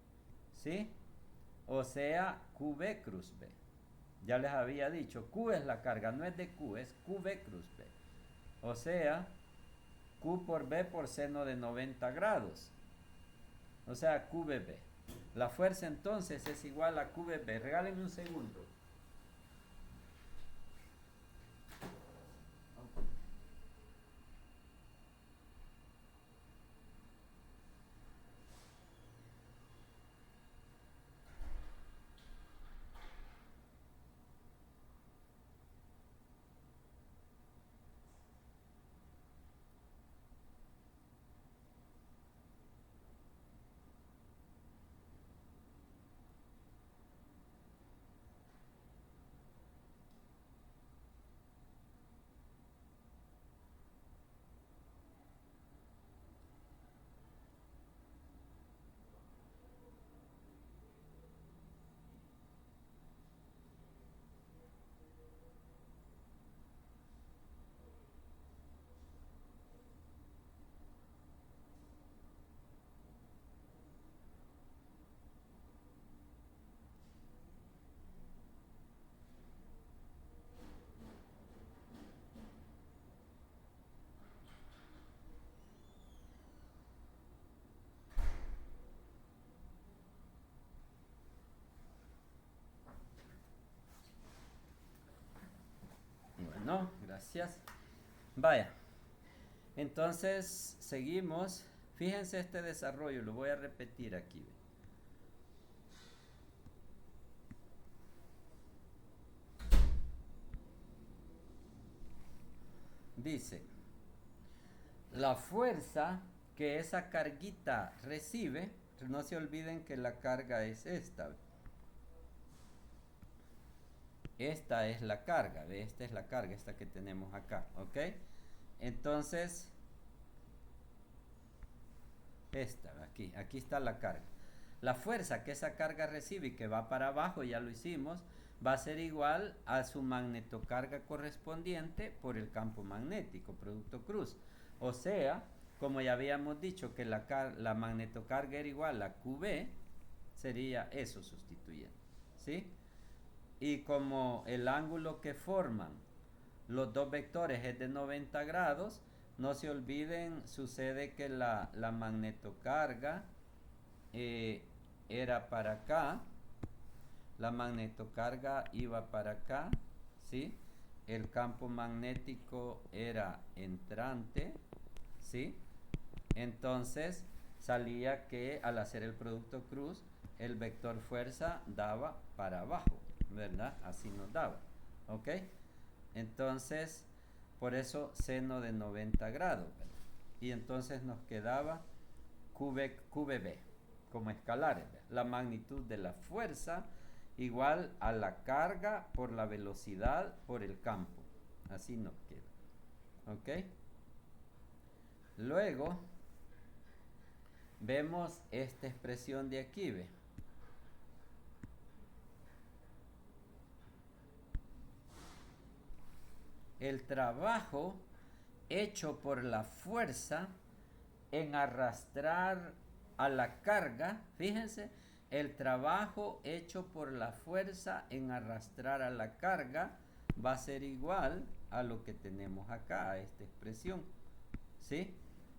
¿sí? O sea, QB cruz B. Ya les había dicho, Q es la carga, no es de Q, es QB cruz B. O sea, Q por B por seno de 90 grados. O sea, QBB. La fuerza entonces es igual a QBB. Regálenme un segundo. Bueno, gracias. Vaya. Entonces, seguimos. Fíjense este desarrollo, lo voy a repetir aquí. Dice, la fuerza que esa carguita recibe, no se olviden que la carga es esta. Esta es la carga, esta es la carga, esta que tenemos acá, ¿ok? Entonces, aquí está la carga. La fuerza que esa carga recibe y que va para abajo, ya lo hicimos, va a ser igual a su magnetocarga correspondiente por el campo magnético, producto cruz. O sea, como ya habíamos dicho que la magnetocarga era igual a QB, sería eso sustituyendo, ¿sí? Y como el ángulo que forman los dos vectores es de 90 grados, no se olviden, sucede que la magnetocarga era para acá, la magnetocarga iba para acá, ¿sí? El campo magnético era entrante, ¿sí? Entonces salía que al hacer el producto cruz, el vector fuerza daba para abajo, ¿verdad? Así nos daba, ¿ok? Entonces, por eso seno de 90 grados, ¿verdad? Y entonces nos quedaba QB como escalares, ¿verdad? La magnitud de la fuerza igual a la carga por la velocidad por el campo. Así nos queda, ¿ok? Luego vemos esta expresión de aquí, ¿ve? El trabajo hecho por la fuerza en arrastrar a la carga, fíjense, el trabajo hecho por la fuerza en arrastrar a la carga va a ser igual a lo que tenemos acá, a esta expresión, ¿sí?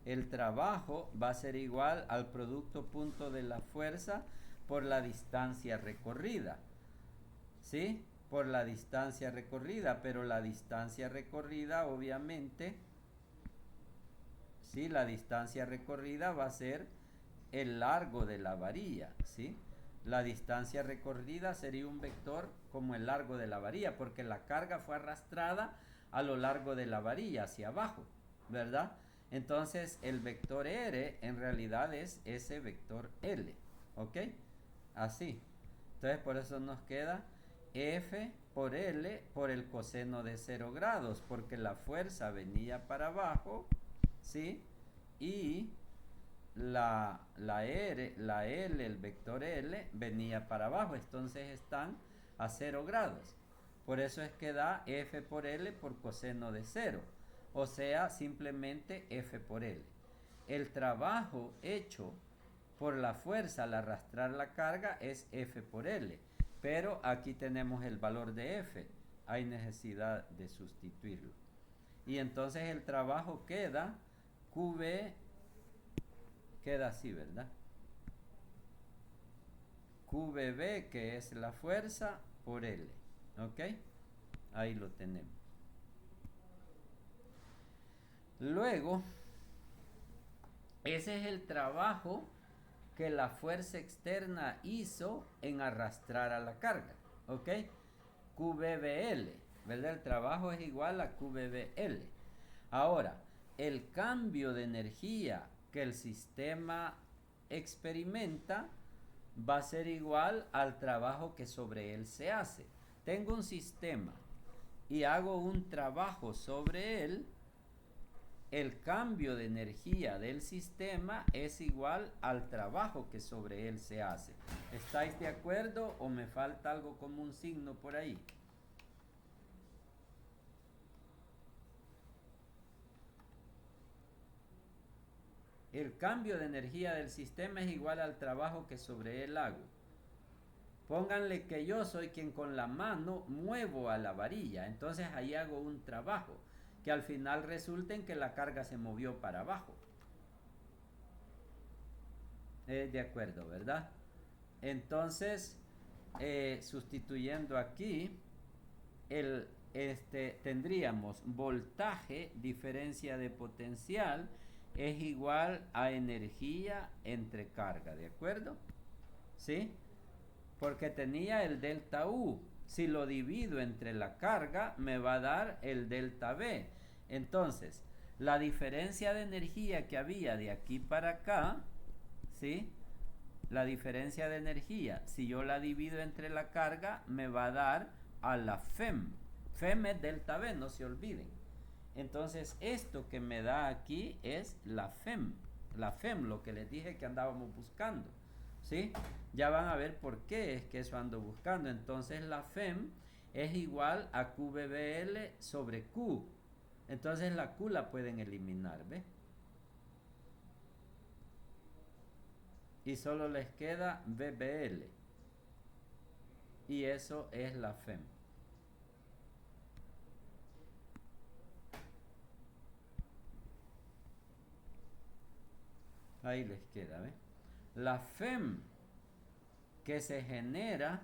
El trabajo va a ser igual al producto punto de la fuerza por la distancia recorrida, ¿sí? Por la distancia recorrida, pero la distancia recorrida obviamente, ¿sí? La distancia recorrida va a ser el largo de la varilla, ¿sí? La distancia recorrida sería un vector como el largo de la varilla, porque la carga fue arrastrada a lo largo de la varilla hacia abajo, ¿verdad? Entonces el vector R en realidad es ese vector L, ¿ok? Así. Entonces por eso nos queda F por L por el coseno de 0 grados, porque la fuerza venía para abajo, ¿sí? Y la L, el vector L, venía para abajo, entonces están a 0 grados. Por eso es que da F por L por coseno de 0, o sea, simplemente F por L. El trabajo hecho por la fuerza al arrastrar la carga es F por L, pero aquí tenemos el valor de F, hay necesidad de sustituirlo. Y entonces el trabajo queda QB, queda así, ¿verdad? QBB, que es la fuerza, por L. ¿Ok? Ahí lo tenemos. Luego, ese es el trabajo que la fuerza externa hizo en arrastrar a la carga. ¿Ok? QBBL, ¿verdad? El trabajo es igual a QBBL. Ahora, el cambio de energía que el sistema experimenta va a ser igual al trabajo que sobre él se hace. Tengo un sistema y hago un trabajo sobre él, el cambio de energía del sistema es igual al trabajo que sobre él se hace. ¿Estáis de acuerdo o me falta algo como un signo por ahí? El cambio de energía del sistema es igual al trabajo que sobre él hago. Pónganle que yo soy quien con la mano muevo a la varilla, entonces ahí hago un trabajo que al final resulta en que la carga se movió para abajo. De acuerdo, ¿verdad? Entonces, sustituyendo aquí, tendríamos voltaje, diferencia de potencial, es igual a energía entre carga, ¿de acuerdo? ¿Sí? Porque tenía el delta U. Si lo divido entre la carga, me va a dar el delta B. Entonces, la diferencia de energía que había de aquí para acá, ¿sí? La diferencia de energía, si yo la divido entre la carga, me va a dar a la FEM. FEM es delta B, no se olviden. Entonces, esto que me da aquí es la FEM. La FEM, lo que les dije que andábamos buscando. ¿Sí? Ya van a ver por qué es que eso ando buscando. Entonces, la FEM es igual a QBBL sobre Q. Entonces, la Q la pueden eliminar, ¿ve? Y solo les queda BBL. Y eso es la FEM. Ahí les queda, ¿ve? La FEM que se genera,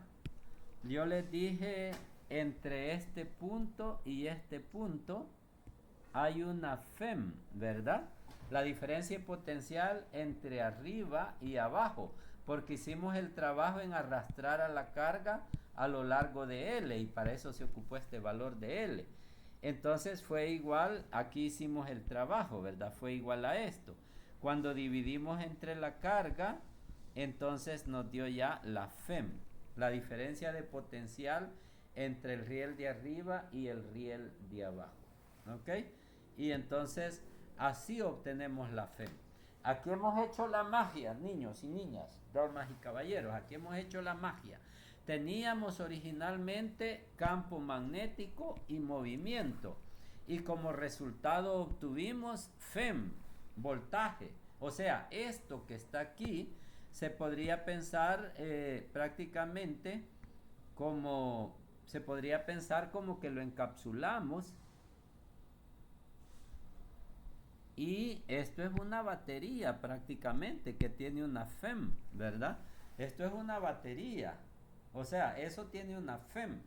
yo les dije, entre este punto y este punto hay una FEM, ¿verdad? La diferencia potencial entre arriba y abajo, porque hicimos el trabajo en arrastrar a la carga a lo largo de L y para eso se ocupó este valor de L. Entonces fue igual, aquí hicimos el trabajo, ¿verdad? Fue igual a esto. Cuando dividimos entre la carga, entonces nos dio ya la FEM, la diferencia de potencial entre el riel de arriba y el riel de abajo. ¿Ok? Y entonces así obtenemos la FEM. Aquí hemos hecho la magia, niños y niñas, damas y caballeros, aquí hemos hecho la magia. Teníamos originalmente campo magnético y movimiento. Y como resultado obtuvimos FEM, voltaje. O sea, esto que está aquí se podría pensar prácticamente como, se podría pensar como que lo encapsulamos. Y esto es una batería prácticamente que tiene una FEM, ¿verdad? Esto es una batería. O sea, eso tiene una FEM.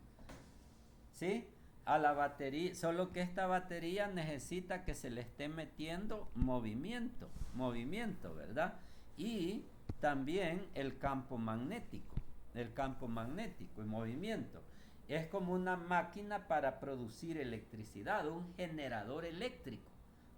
¿Sí? A la batería, solo que esta batería necesita que se le esté metiendo movimiento, ¿verdad? Y también el campo magnético y movimiento. Es como una máquina para producir electricidad, un generador eléctrico.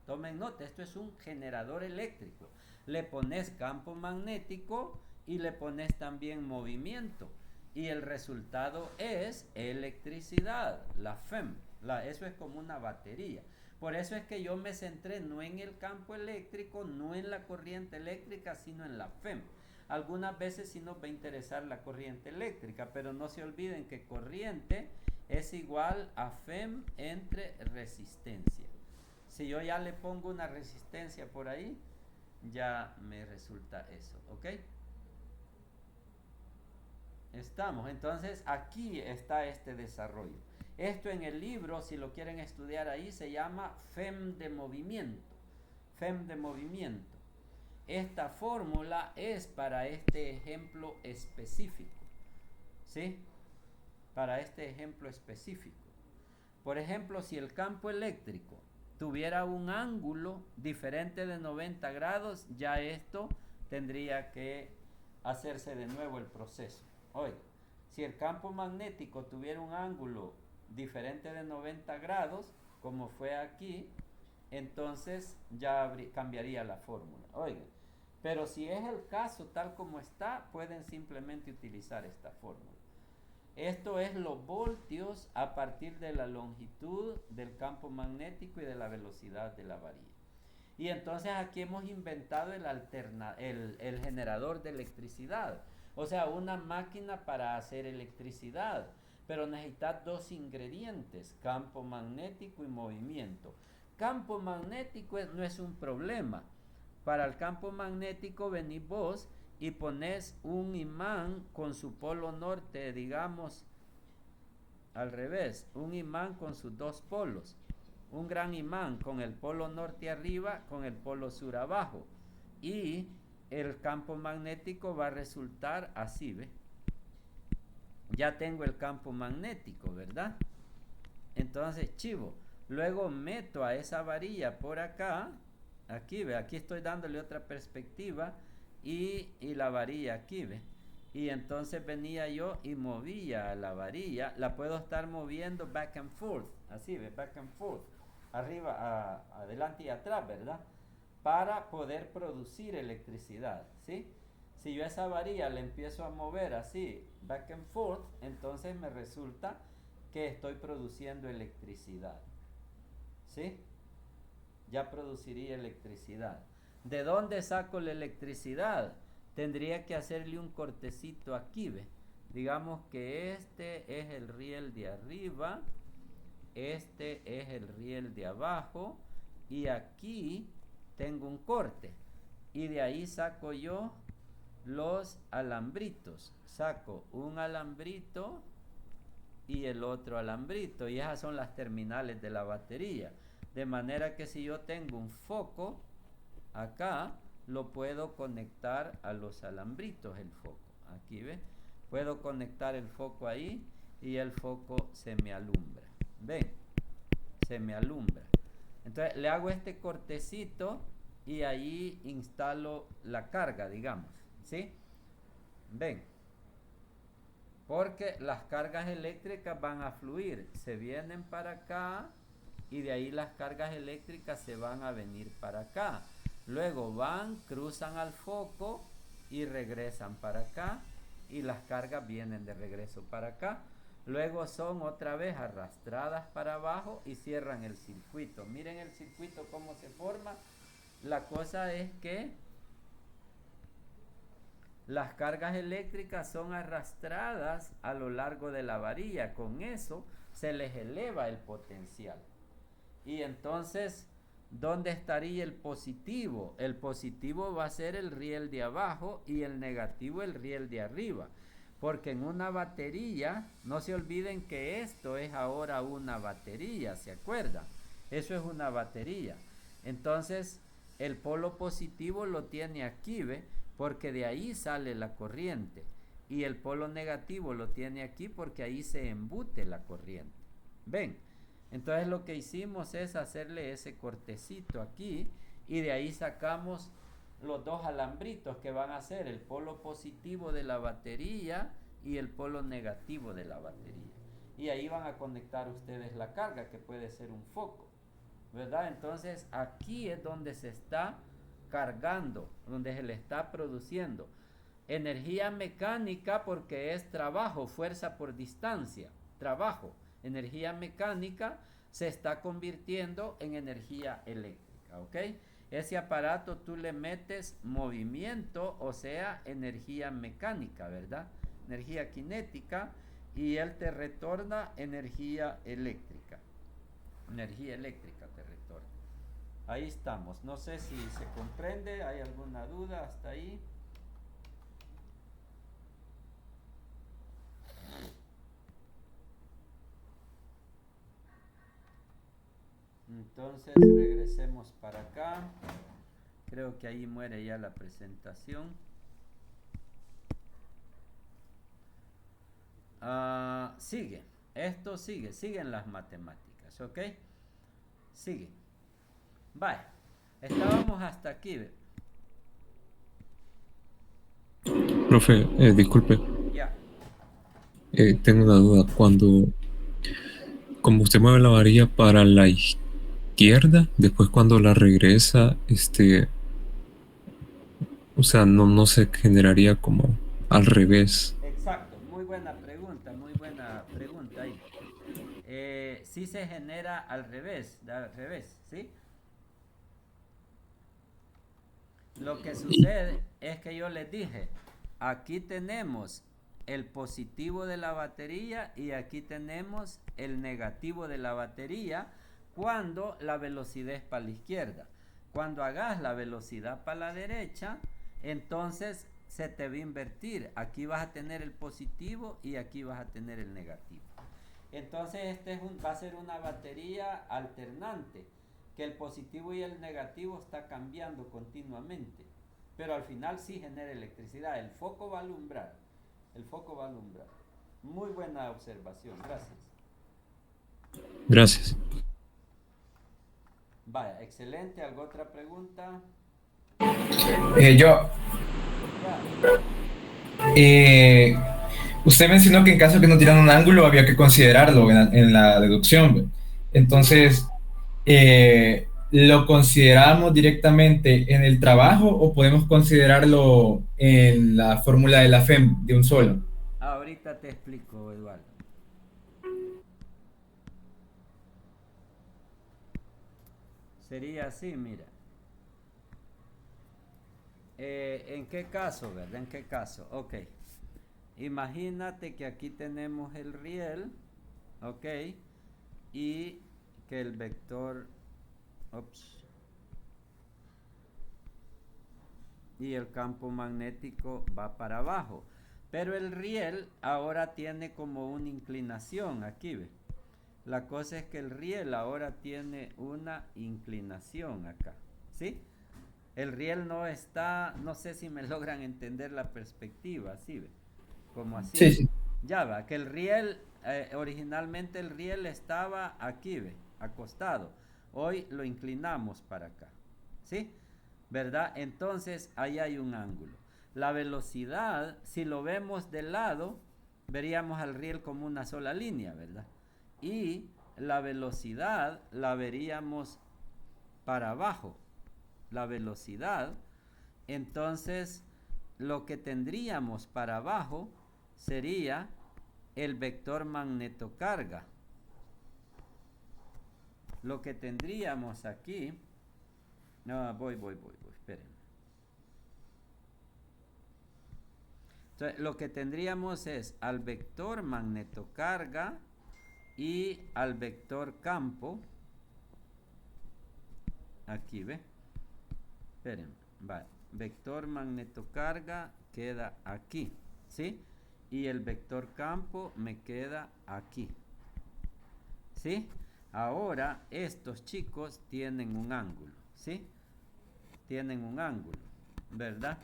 Tomen nota, esto es un generador eléctrico. Le pones campo magnético y le pones también movimiento. Y el resultado es electricidad, la FEM. Eso es como una batería. Por eso es que yo me centré no en el campo eléctrico, no en la corriente eléctrica, sino en la FEM. Algunas veces sí nos va a interesar la corriente eléctrica, pero no se olviden que corriente es igual a FEM entre resistencia. Si yo ya le pongo una resistencia por ahí, ya me resulta eso, ¿ok? Estamos, entonces aquí está este desarrollo. Esto en el libro, si lo quieren estudiar ahí, se llama FEM de movimiento. FEM de movimiento. Esta fórmula es para este ejemplo específico, ¿sí? Para este ejemplo específico. Por ejemplo, si el campo eléctrico tuviera un ángulo diferente de 90 grados, ya esto tendría que hacerse de nuevo el proceso. Oiga, si el campo magnético tuviera un ángulo diferente de 90 grados, como fue aquí, entonces ya cambiaría la fórmula. Oiga, pero si es el caso tal como está, pueden simplemente utilizar esta fórmula. Esto es los voltios a partir de la longitud del campo magnético y de la velocidad de la varilla. Y entonces aquí hemos inventado el generador de electricidad. O sea, una máquina para hacer electricidad. Pero necesitas dos ingredientes, campo magnético y movimiento. Campo magnético no es un problema. Para el campo magnético venís vos y pones un imán con su polo norte, digamos, al revés, un imán con sus dos polos. Un gran imán con el polo norte arriba, con el polo sur abajo. Y el campo magnético va a resultar así, ¿ve? Ya tengo el campo magnético, ¿verdad? Entonces, chivo, luego meto a esa varilla por acá, aquí, ¿ve? Aquí estoy dándole otra perspectiva y la varilla aquí, ¿ve? Y entonces venía yo y movía a la varilla, la puedo estar moviendo back and forth, así, ¿ve? Back and forth, arriba, adelante y atrás, ¿verdad? Para poder producir electricidad, ¿sí? Si yo esa varilla la empiezo a mover así, back and forth, entonces me resulta que estoy produciendo electricidad, ¿sí? Ya produciría electricidad. ¿De dónde saco la electricidad? Tendría que hacerle un cortecito aquí, ¿ve? Digamos que este es el riel de arriba, este es el riel de abajo, y aquí tengo un corte. Y de ahí saco yo los alambritos. Saco un alambrito y el otro alambrito. Y esas son las terminales de la batería. De manera que si yo tengo un foco acá, lo puedo conectar a los alambritos el foco. Aquí, ¿ve? Puedo conectar el foco ahí y el foco se me alumbra. ¿Ven? Se me alumbra. Entonces le hago este cortecito y ahí instalo la carga, digamos. ¿Sí? Ven. Porque las cargas eléctricas van a fluir. Se vienen para acá y de ahí las cargas eléctricas se van a venir para acá. Luego van, cruzan al foco y regresan para acá. Y las cargas vienen de regreso para acá. Luego son otra vez arrastradas para abajo y cierran el circuito. Miren el circuito cómo se forma. La cosa es que las cargas eléctricas son arrastradas a lo largo de la varilla. Con eso se les eleva el potencial. Y entonces, ¿dónde estaría el positivo? El positivo va a ser el riel de abajo y el negativo el riel de arriba. Porque en una batería, no se olviden que esto es ahora una batería, ¿se acuerdan? Eso es una batería. Entonces, el polo positivo lo tiene aquí, ¿ve? Porque de ahí sale la corriente. Y el polo negativo lo tiene aquí porque ahí se embute la corriente. ¿Ven? Entonces lo que hicimos es hacerle ese cortecito aquí y de ahí sacamos los dos alambritos que van a ser el polo positivo de la batería y el polo negativo de la batería. Y ahí van a conectar ustedes la carga, que puede ser un foco, ¿verdad? Entonces aquí es donde se está cargando, donde se le está produciendo energía mecánica, porque es trabajo, fuerza por distancia, trabajo, energía mecánica se está convirtiendo en energía eléctrica, ¿ok? Ese aparato tú le metes movimiento, o sea, energía mecánica, ¿verdad? Energía cinética, y él te retorna energía eléctrica. Energía eléctrica te retorna. Ahí estamos. No sé si se comprende. ¿Hay alguna duda hasta ahí? Entonces regresemos para acá. Creo que ahí muere ya la presentación. Sigue. Esto sigue. Siguen las matemáticas. ¿Ok? Sigue. Vaya. Estábamos hasta aquí. Profe, disculpe, Ya. tengo una duda. Como usted mueve la varilla para la izquierda, después cuando la regresa, o sea, no se generaría como al revés. Exacto. Muy buena pregunta. Muy buena pregunta ahí. Sí se genera al revés, ¿sí? Lo que sucede es que yo les dije, aquí tenemos el positivo de la batería y aquí tenemos el negativo de la batería cuando la velocidad es para la izquierda. Cuando hagas la velocidad para la derecha, entonces se te va a invertir. Aquí vas a tener el positivo y aquí vas a tener el negativo. Entonces va a ser una batería alternante, que el positivo y el negativo está cambiando continuamente, pero al final sí genera electricidad. El foco va a alumbrar, el foco va a alumbrar. Muy buena observación, gracias. Gracias. Vaya, excelente. ¿Alguna otra pregunta? Yo, Ya. eh, usted mencionó que en caso que no tiran un ángulo había que considerarlo en la deducción. ¿Ve? Sí. Entonces, ¿lo consideramos directamente en el trabajo o podemos considerarlo en la fórmula de la FEM de un solo? Ahorita te explico, Eduardo. Sería así, mira. ¿En qué caso, verdad? ¿En qué caso? Ok. Imagínate que aquí tenemos el riel, ok, y que el vector, ups, y el campo magnético va para abajo. Pero el riel ahora tiene como una inclinación, aquí ve. La cosa es que el riel ahora tiene una inclinación acá, ¿sí? El riel no está, no sé si me logran entender la perspectiva, ¿sí ve? Como así. Sí, sí. Ya va, que el riel, originalmente el riel estaba aquí, ve, acostado. Hoy lo inclinamos para acá, ¿sí? ¿Verdad? Entonces ahí hay un ángulo. La velocidad, si lo vemos de lado, veríamos al riel como una sola línea, ¿verdad? Y la velocidad la veríamos para abajo. La velocidad, entonces lo que tendríamos para abajo sería el vector magnetocarga. Lo que tendríamos aquí, no, voy, espérenme. Entonces, lo que tendríamos es al vector magnetocarga y al vector campo. Aquí, ¿ve? Espérenme, vale. Vector magnetocarga queda aquí, ¿sí? Y el vector campo me queda aquí, ¿sí? Ahora estos chicos tienen un ángulo, ¿sí? Tienen un ángulo, ¿verdad?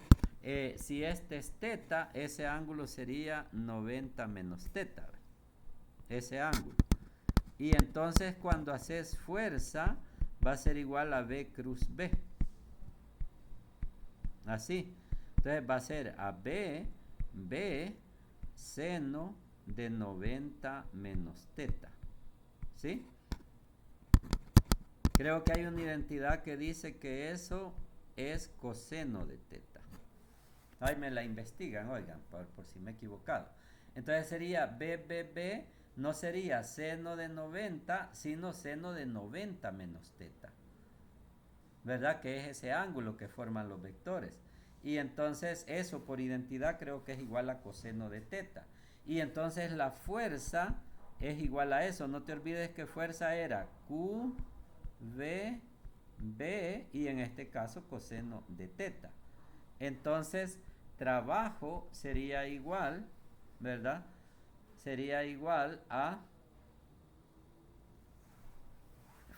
Si este es teta, ese ángulo sería 90 menos teta, ese ángulo. Y entonces cuando haces fuerza, va a ser igual a B cruz B. Así. Entonces va a ser a B, seno de 90 menos teta. ¿Sí? Creo que hay una identidad que dice que eso es coseno de teta. Ahí me la investigan, oigan, por si me he equivocado. Entonces sería B no sería seno de 90, sino seno de 90 menos teta. ¿Verdad? Que es ese ángulo que forman los vectores. Y entonces eso por identidad creo que es igual a coseno de teta. Y entonces la fuerza es igual a eso. No te olvides que fuerza era Q, V, B y en este caso coseno de teta. Entonces trabajo sería igual, ¿verdad? Sería igual a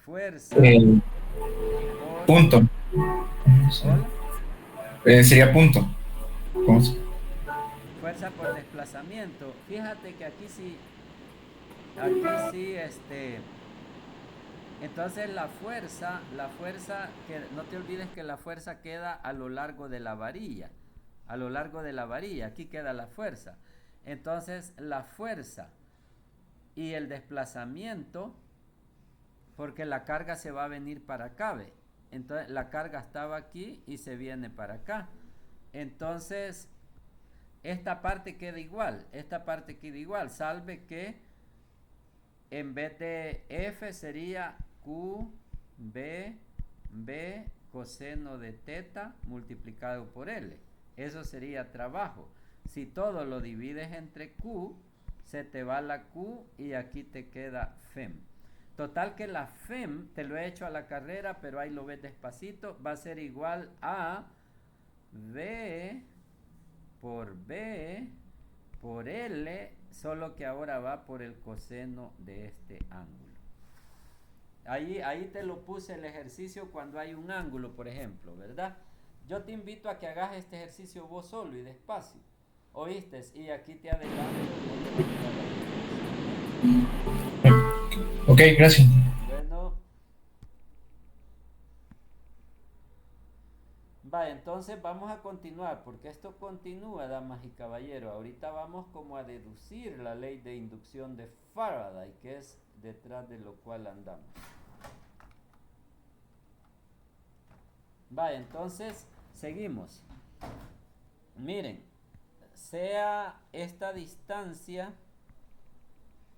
fuerza por... Punto. ¿Hola? Sería punto. ¿Cómo se- Fuerza por desplazamiento. Fíjate que aquí sí, entonces la fuerza, que no te olvides que la fuerza queda a lo largo de la varilla. A lo largo de la varilla, aquí queda la fuerza. Entonces la fuerza y el desplazamiento, porque la carga se va a venir para acá, ¿ve? Entonces la carga estaba aquí y se viene para acá. Entonces esta parte queda igual, salve que en vez de F sería Q, B, B coseno de teta multiplicado por L. Eso sería trabajo. Si todo lo divides entre Q, se te va la Q y aquí te queda FEM. Total que la FEM, te lo he hecho a la carrera, pero ahí lo ves despacito, va a ser igual a V por B por L, solo que ahora va por el coseno de este ángulo. Ahí te lo puse el ejercicio cuando hay un ángulo, por ejemplo, ¿verdad? Yo te invito a que hagas este ejercicio vos solo y despacio. ¿Oíste? Y aquí te adelanto. Ok, gracias. Bueno. Va, entonces vamos a continuar, porque esto continúa, damas y caballeros. Ahorita vamos como a deducir la ley de inducción de Faraday, que es detrás de lo cual andamos. Va, entonces seguimos. Miren, sea esta distancia,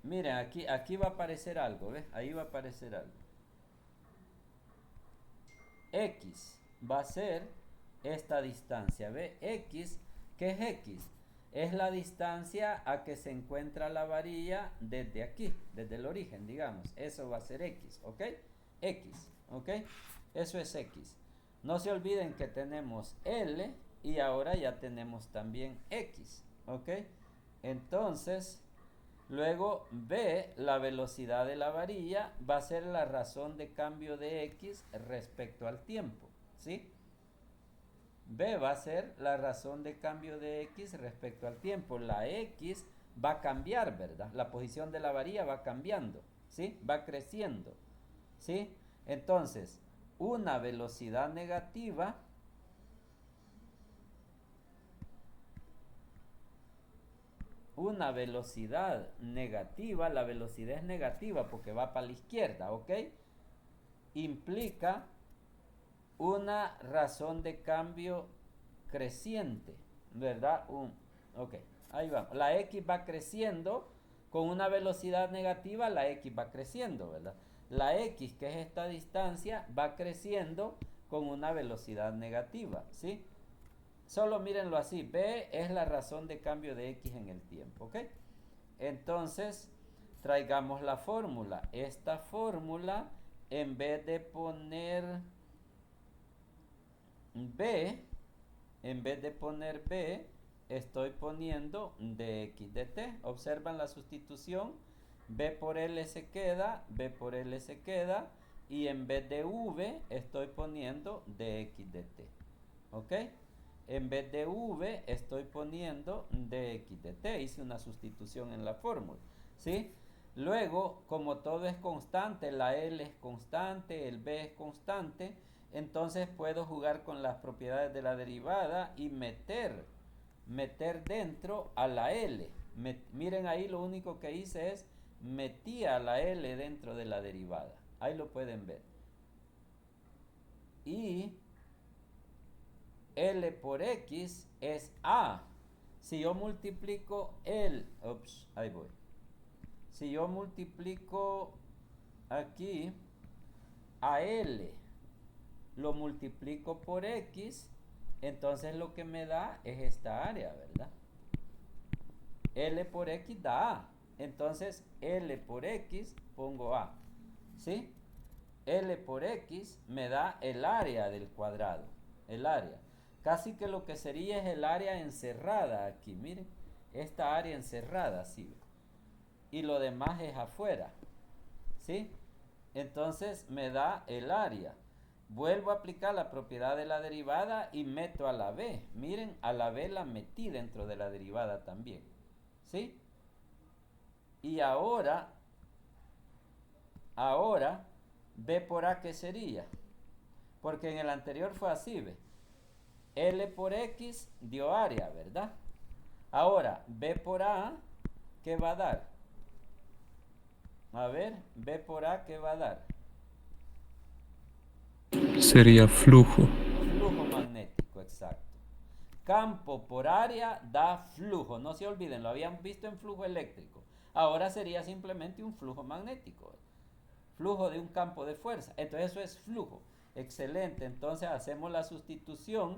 miren, aquí va a aparecer algo, ¿ves? Ahí va a aparecer algo. X va a ser esta distancia, ¿ve? X, ¿qué es X? Es la distancia a que se encuentra la varilla desde aquí, desde el origen, digamos. Eso va a ser X, ¿ok? X, ¿ok? Eso es X. No se olviden que tenemos L y ahora ya tenemos también X, ¿ok? Entonces, luego B, la velocidad de la varilla, va a ser la razón de cambio de X respecto al tiempo, ¿sí? B va a ser la razón de cambio de X respecto al tiempo. La X va a cambiar, ¿verdad? La posición de la varilla va cambiando, ¿sí? Va creciendo, ¿sí? Entonces, una velocidad negativa la velocidad es negativa porque va para la izquierda, ¿ok? Implica una razón de cambio creciente, ¿verdad? Ok, ahí vamos. La X va creciendo con una velocidad negativa, la X va creciendo, ¿verdad? La X, que es esta distancia, va creciendo con una velocidad negativa, ¿sí? Solo mírenlo así, B es la razón de cambio de X en el tiempo, ¿ok? Entonces, traigamos la fórmula. Esta fórmula, en vez de poner B, estoy poniendo dx dt. Observan la sustitución. B por L se queda, y en vez de V estoy poniendo dx dt. ¿Ok? En vez de V estoy poniendo dx dt. Hice una sustitución en la fórmula, ¿sí? Luego, como todo es constante, la L es constante, el B es constante, entonces puedo jugar con las propiedades de la derivada y meter dentro a la L. Miren ahí, lo único que hice es metí a la L dentro de la derivada. Ahí lo pueden ver. Y L por X es A. Si yo multiplico ahí voy. Si yo multiplico aquí a L, lo multiplico por X, entonces lo que me da es esta área, ¿verdad? L por X da A. Entonces L por X pongo A. ¿Sí? L por X me da el área del cuadrado. El área. Casi que lo que sería es el área encerrada aquí. Miren. Esta área encerrada, ¿sí? Y lo demás es afuera. ¿Sí? Entonces me da el área. Vuelvo a aplicar la propiedad de la derivada y meto a la B. Miren, a la B la metí dentro de la derivada también. ¿Sí? Y ahora, B por A, ¿qué sería? Porque en el anterior fue así, ¿ve? L por X dio área, ¿verdad? Ahora, B por A, ¿qué va a dar? A ver, B por A, ¿qué va a dar? Sería flujo. Flujo magnético, exacto. Campo por área da flujo. No se olviden, lo habían visto en flujo eléctrico. Ahora sería simplemente un flujo magnético. Flujo de un campo de fuerza. Entonces eso es flujo. Excelente. Entonces hacemos la sustitución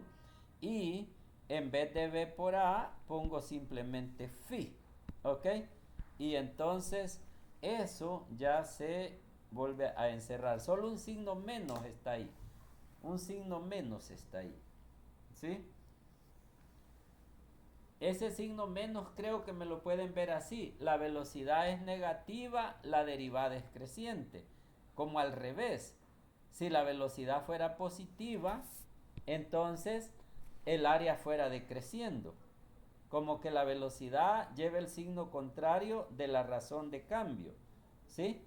y en vez de B por A pongo simplemente phi. ¿Ok? Y entonces eso ya se vuelve a encerrar. Solo un signo menos está ahí. Un signo menos está ahí. ¿Sí? Ese signo menos creo que me lo pueden ver así. La velocidad es negativa, la derivada es creciente. Como al revés. Si la velocidad fuera positiva, entonces el área fuera decreciendo. Como que la velocidad lleva el signo contrario de la razón de cambio. ¿Sí?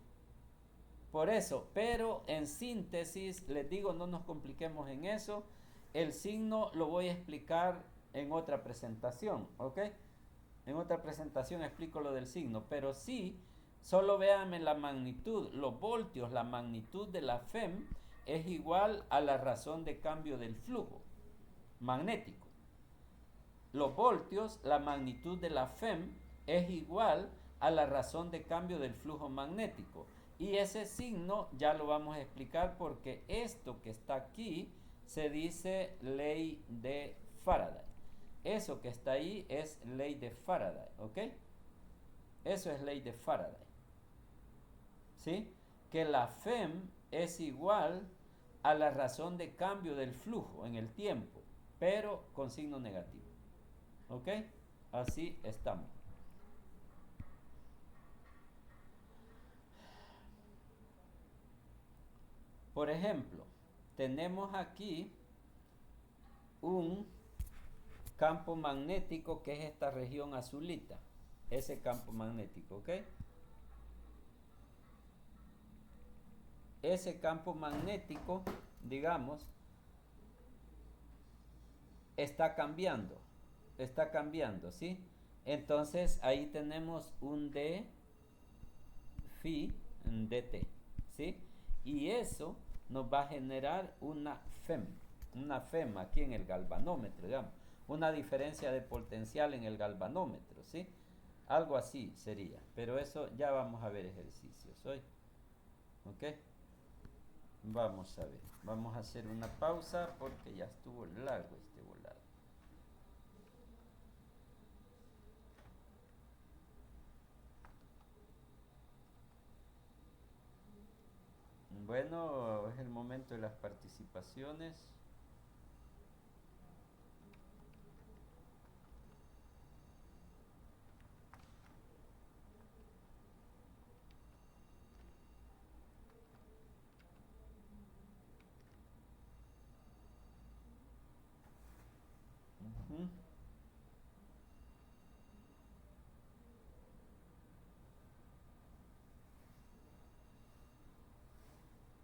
Por eso, pero en síntesis, les digo, no nos compliquemos en eso. El signo lo voy a explicar en otra presentación, ¿ok? En otra presentación explico lo del signo, pero sí, solo véanme la magnitud, los voltios, la magnitud de la FEM es igual a la razón de cambio del flujo magnético. Los voltios, la magnitud de la FEM es igual a la razón de cambio del flujo magnético. Y ese signo ya lo vamos a explicar porque esto que está aquí se dice ley de Faraday. Eso que está ahí es ley de Faraday, ¿ok? Eso es ley de Faraday. ¿Sí? Que la FEM es igual a la razón de cambio del flujo en el tiempo, pero con signo negativo. ¿Ok? Así estamos. Por ejemplo, tenemos aquí un campo magnético que es esta región azulita. Ese campo magnético, ¿ok? Ese campo magnético, digamos, está cambiando, ¿sí? Entonces ahí tenemos un d phi dt, ¿sí? Y eso nos va a generar una FEM aquí en el galvanómetro, digamos, una diferencia de potencial en el galvanómetro, ¿sí? Algo así sería, pero eso ya vamos a ver ejercicios hoy, ¿ok? Vamos a ver, vamos a hacer una pausa porque ya estuvo largo este volado. Bueno, es el momento de las participaciones.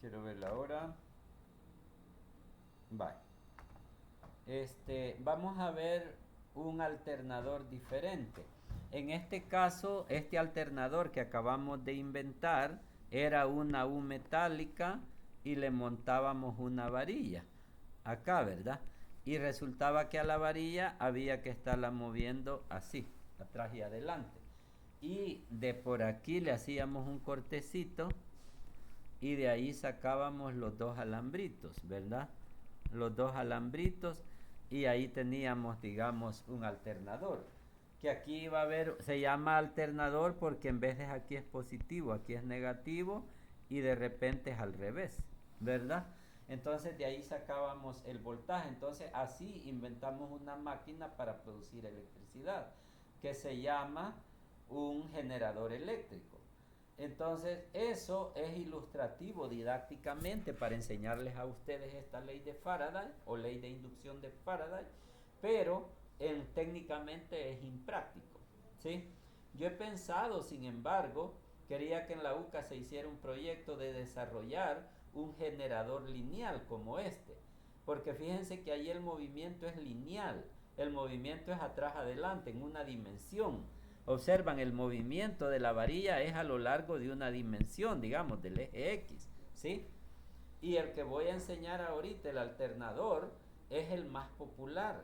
Quiero ver la hora. Vale. Vamos a ver un alternador diferente. En este caso, este alternador que acabamos de inventar era una U metálica y le montábamos una varilla acá, ¿verdad? Y resultaba que a la varilla había que estarla moviendo así, atrás y adelante. y de por aquí le hacíamos un cortecito y de ahí sacábamos los dos alambritos, ¿verdad? Los dos alambritos y ahí teníamos, digamos, un alternador. Que aquí va a haber, se llama alternador porque en vez de aquí es positivo, aquí es negativo y de repente es al revés, ¿verdad? Entonces de ahí sacábamos el voltaje. Entonces así inventamos una máquina para producir electricidad que se llama un generador eléctrico. Entonces eso es ilustrativo didácticamente para enseñarles a ustedes esta ley de Faraday o ley de inducción de Faraday, pero técnicamente es impráctico, ¿sí? Yo he pensado, sin embargo, quería que en la UCA se hiciera un proyecto de desarrollar un generador lineal como este, porque fíjense que ahí el movimiento es lineal, el movimiento es atrás adelante en una dimensión. Observan, el movimiento de la varilla es a lo largo de una dimensión, digamos, del eje X, ¿sí? Y el que voy a enseñar ahorita, el alternador, es el más popular.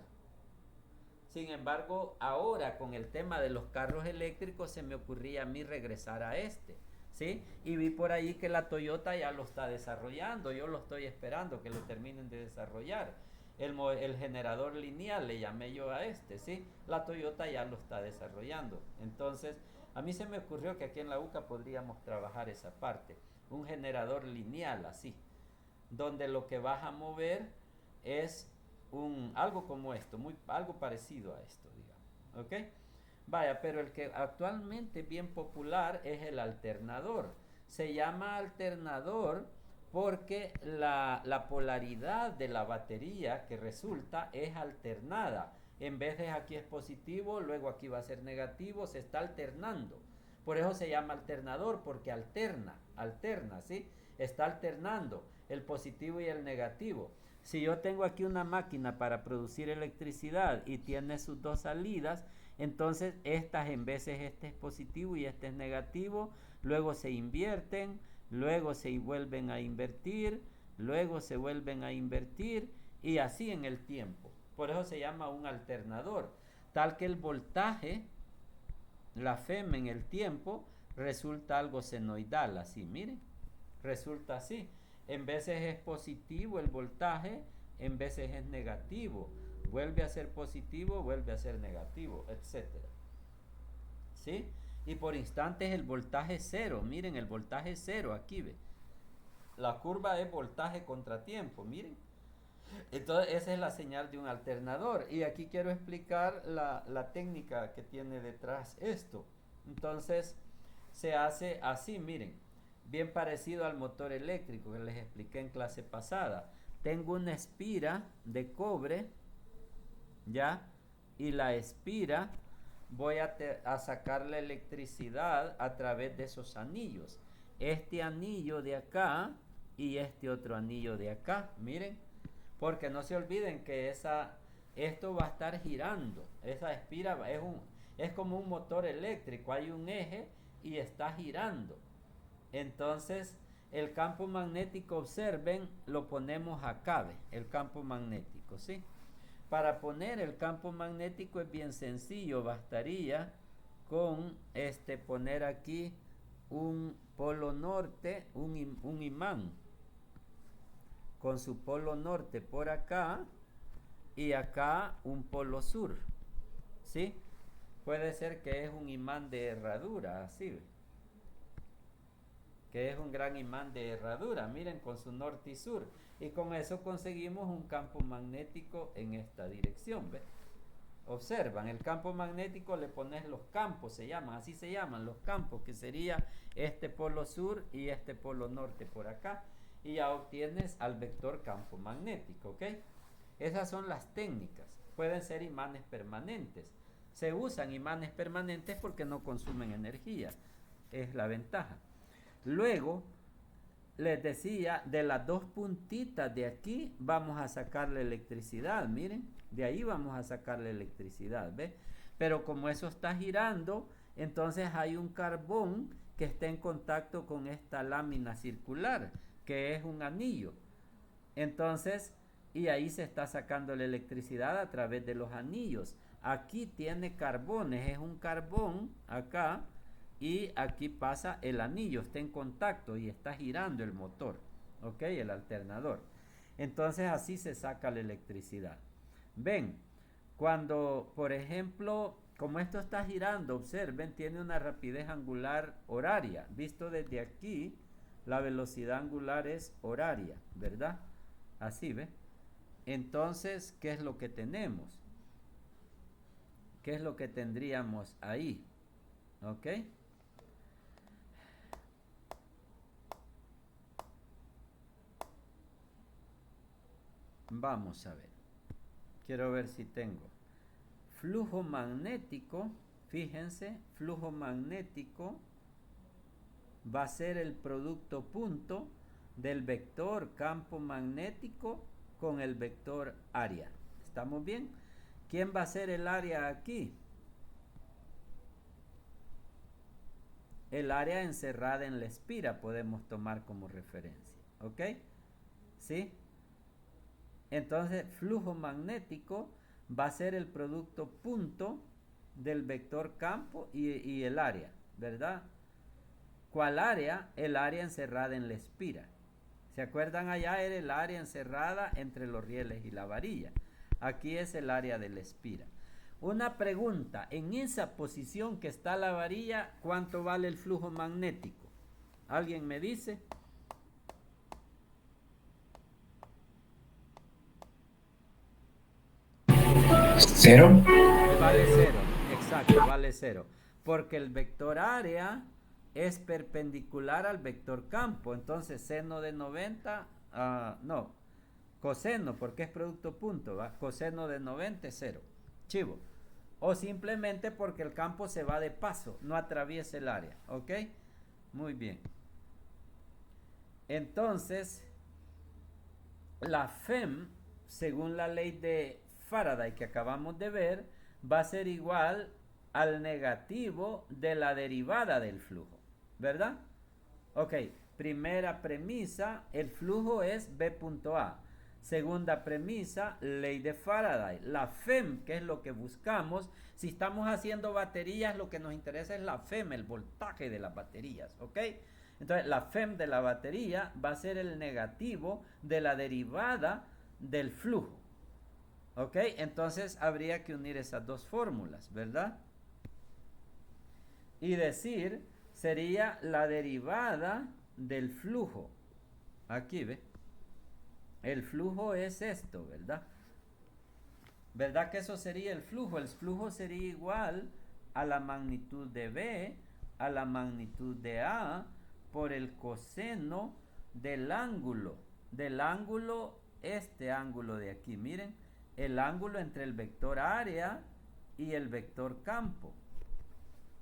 Sin embargo, ahora con el tema de los carros eléctricos se me ocurría a mí regresar a este, ¿sí? Y vi por ahí que la Toyota ya lo está desarrollando, yo lo estoy esperando que lo terminen de desarrollar. El generador lineal le llamé yo a este, ¿sí? La Toyota ya lo está desarrollando. Entonces, a mí se me ocurrió que aquí en la UCA podríamos trabajar esa parte, un generador lineal así, donde lo que vas a mover es algo como esto, algo parecido a esto, digamos, ¿ok? Vaya, pero el que actualmente es bien popular es el alternador. Se llama alternador porque la polaridad de la batería que resulta es alternada. En vez de aquí es positivo, luego aquí va a ser negativo, se está alternando. Por eso se llama alternador, porque alterna, ¿sí? Está alternando el positivo y el negativo. Si yo tengo aquí una máquina para producir electricidad y tiene sus dos salidas, entonces estas en veces este es positivo y este es negativo, luego se invierten, luego se vuelven a invertir, luego se vuelven a invertir y así en el tiempo. Por eso se llama un alternador, tal que el voltaje, la FEM en el tiempo, resulta algo senoidal, así, miren, resulta así. En veces es positivo el voltaje, en veces es negativo. Vuelve a ser positivo, vuelve a ser negativo, etc. ¿Sí? Y por instantes el voltaje cero. Miren, el voltaje cero, aquí ve. La curva es voltaje contra tiempo, miren. Entonces esa es la señal de un alternador. Y aquí quiero explicar la técnica que tiene detrás esto. Entonces se hace así, miren. Bien parecido al motor eléctrico que les expliqué en clase pasada. Tengo una espira de cobre, ¿ya? Y la espira voy a sacar la electricidad a través de esos anillos. Este anillo de acá y este otro anillo de acá, miren. Porque no se olviden que esto va a estar girando. Esa espira es como un motor eléctrico. Hay un eje y está girando. Entonces, el campo magnético, observen, lo ponemos acá, el campo magnético, ¿sí? Para poner el campo magnético es bien sencillo, bastaría con poner aquí un polo norte, un imán, con su polo norte por acá y acá un polo sur, ¿sí? Puede ser que es un imán de herradura, así, ¿ve? Que es un gran imán de herradura, miren, con su norte y sur, y con eso conseguimos un campo magnético en esta dirección, ¿ves? Observan, el campo magnético le pones los campos, así se llaman los campos, que sería este polo sur y este polo norte por acá, y ya obtienes al vector campo magnético, ¿ok? Esas son las técnicas. Pueden ser imanes permanentes. Se usan imanes permanentes porque no consumen energía, es la ventaja. Luego, les decía, de las dos puntitas de aquí vamos a sacar la electricidad, miren, de ahí vamos a sacar la electricidad, ¿ves? Pero como eso está girando, entonces hay un carbón que está en contacto con esta lámina circular, que es un anillo. Entonces, y ahí se está sacando la electricidad a través de los anillos. Aquí tiene carbones, es un carbón acá, y aquí pasa el anillo, está en contacto y está girando el motor, ok, el alternador. Entonces así se saca la electricidad. Ven, cuando por ejemplo, como esto está girando, observen, tiene una rapidez angular horaria. Visto desde aquí, la velocidad angular es horaria, ¿verdad? Así, ¿ve? Entonces, ¿qué es lo que tenemos? ¿Qué es lo que tendríamos ahí? ¿Ok? Vamos a ver. Quiero ver si tengo. Flujo magnético, fíjense, flujo magnético va a ser el producto punto del vector campo magnético con el vector área. ¿Estamos bien? ¿Quién va a ser el área aquí? El área encerrada en la espira podemos tomar como referencia. ¿Ok? ¿Sí? Entonces, flujo magnético va a ser el producto punto del vector campo y el área, ¿verdad? ¿Cuál área? El área encerrada en la espira. ¿Se acuerdan? Allá era el área encerrada entre los rieles y la varilla. Aquí es el área de la espira. Una pregunta, en esa posición que está la varilla, ¿cuánto vale el flujo magnético? ¿Alguien me dice? ¿Cero? Vale cero, exacto, vale cero. Porque el vector área es perpendicular al vector campo. Entonces, seno de 90, no, coseno, porque es producto punto, ¿va? Coseno de 90 es cero. Chivo. O simplemente porque el campo se va de paso, no atraviesa el área, ¿ok? Muy bien. Entonces, la FEM, según la ley de Faraday que acabamos de ver, va a ser igual al negativo de la derivada del flujo, ¿verdad? Ok, primera premisa, el flujo es B punto A. Segunda premisa, ley de Faraday. La FEM, que es lo que buscamos. Si estamos haciendo baterías, lo que nos interesa es la FEM, el voltaje de las baterías, ¿ok? Entonces, la FEM de la batería va a ser el negativo de la derivada del flujo, ¿ok? Entonces, habría que unir esas dos fórmulas, ¿verdad? Y decir, sería la derivada del flujo. Aquí, ¿ve? El flujo es esto, ¿verdad? ¿Verdad que eso sería el flujo? El flujo sería igual a la magnitud de B, a la magnitud de A, por el coseno del ángulo. Del ángulo, este ángulo de aquí, miren. El ángulo entre el vector área y el vector campo,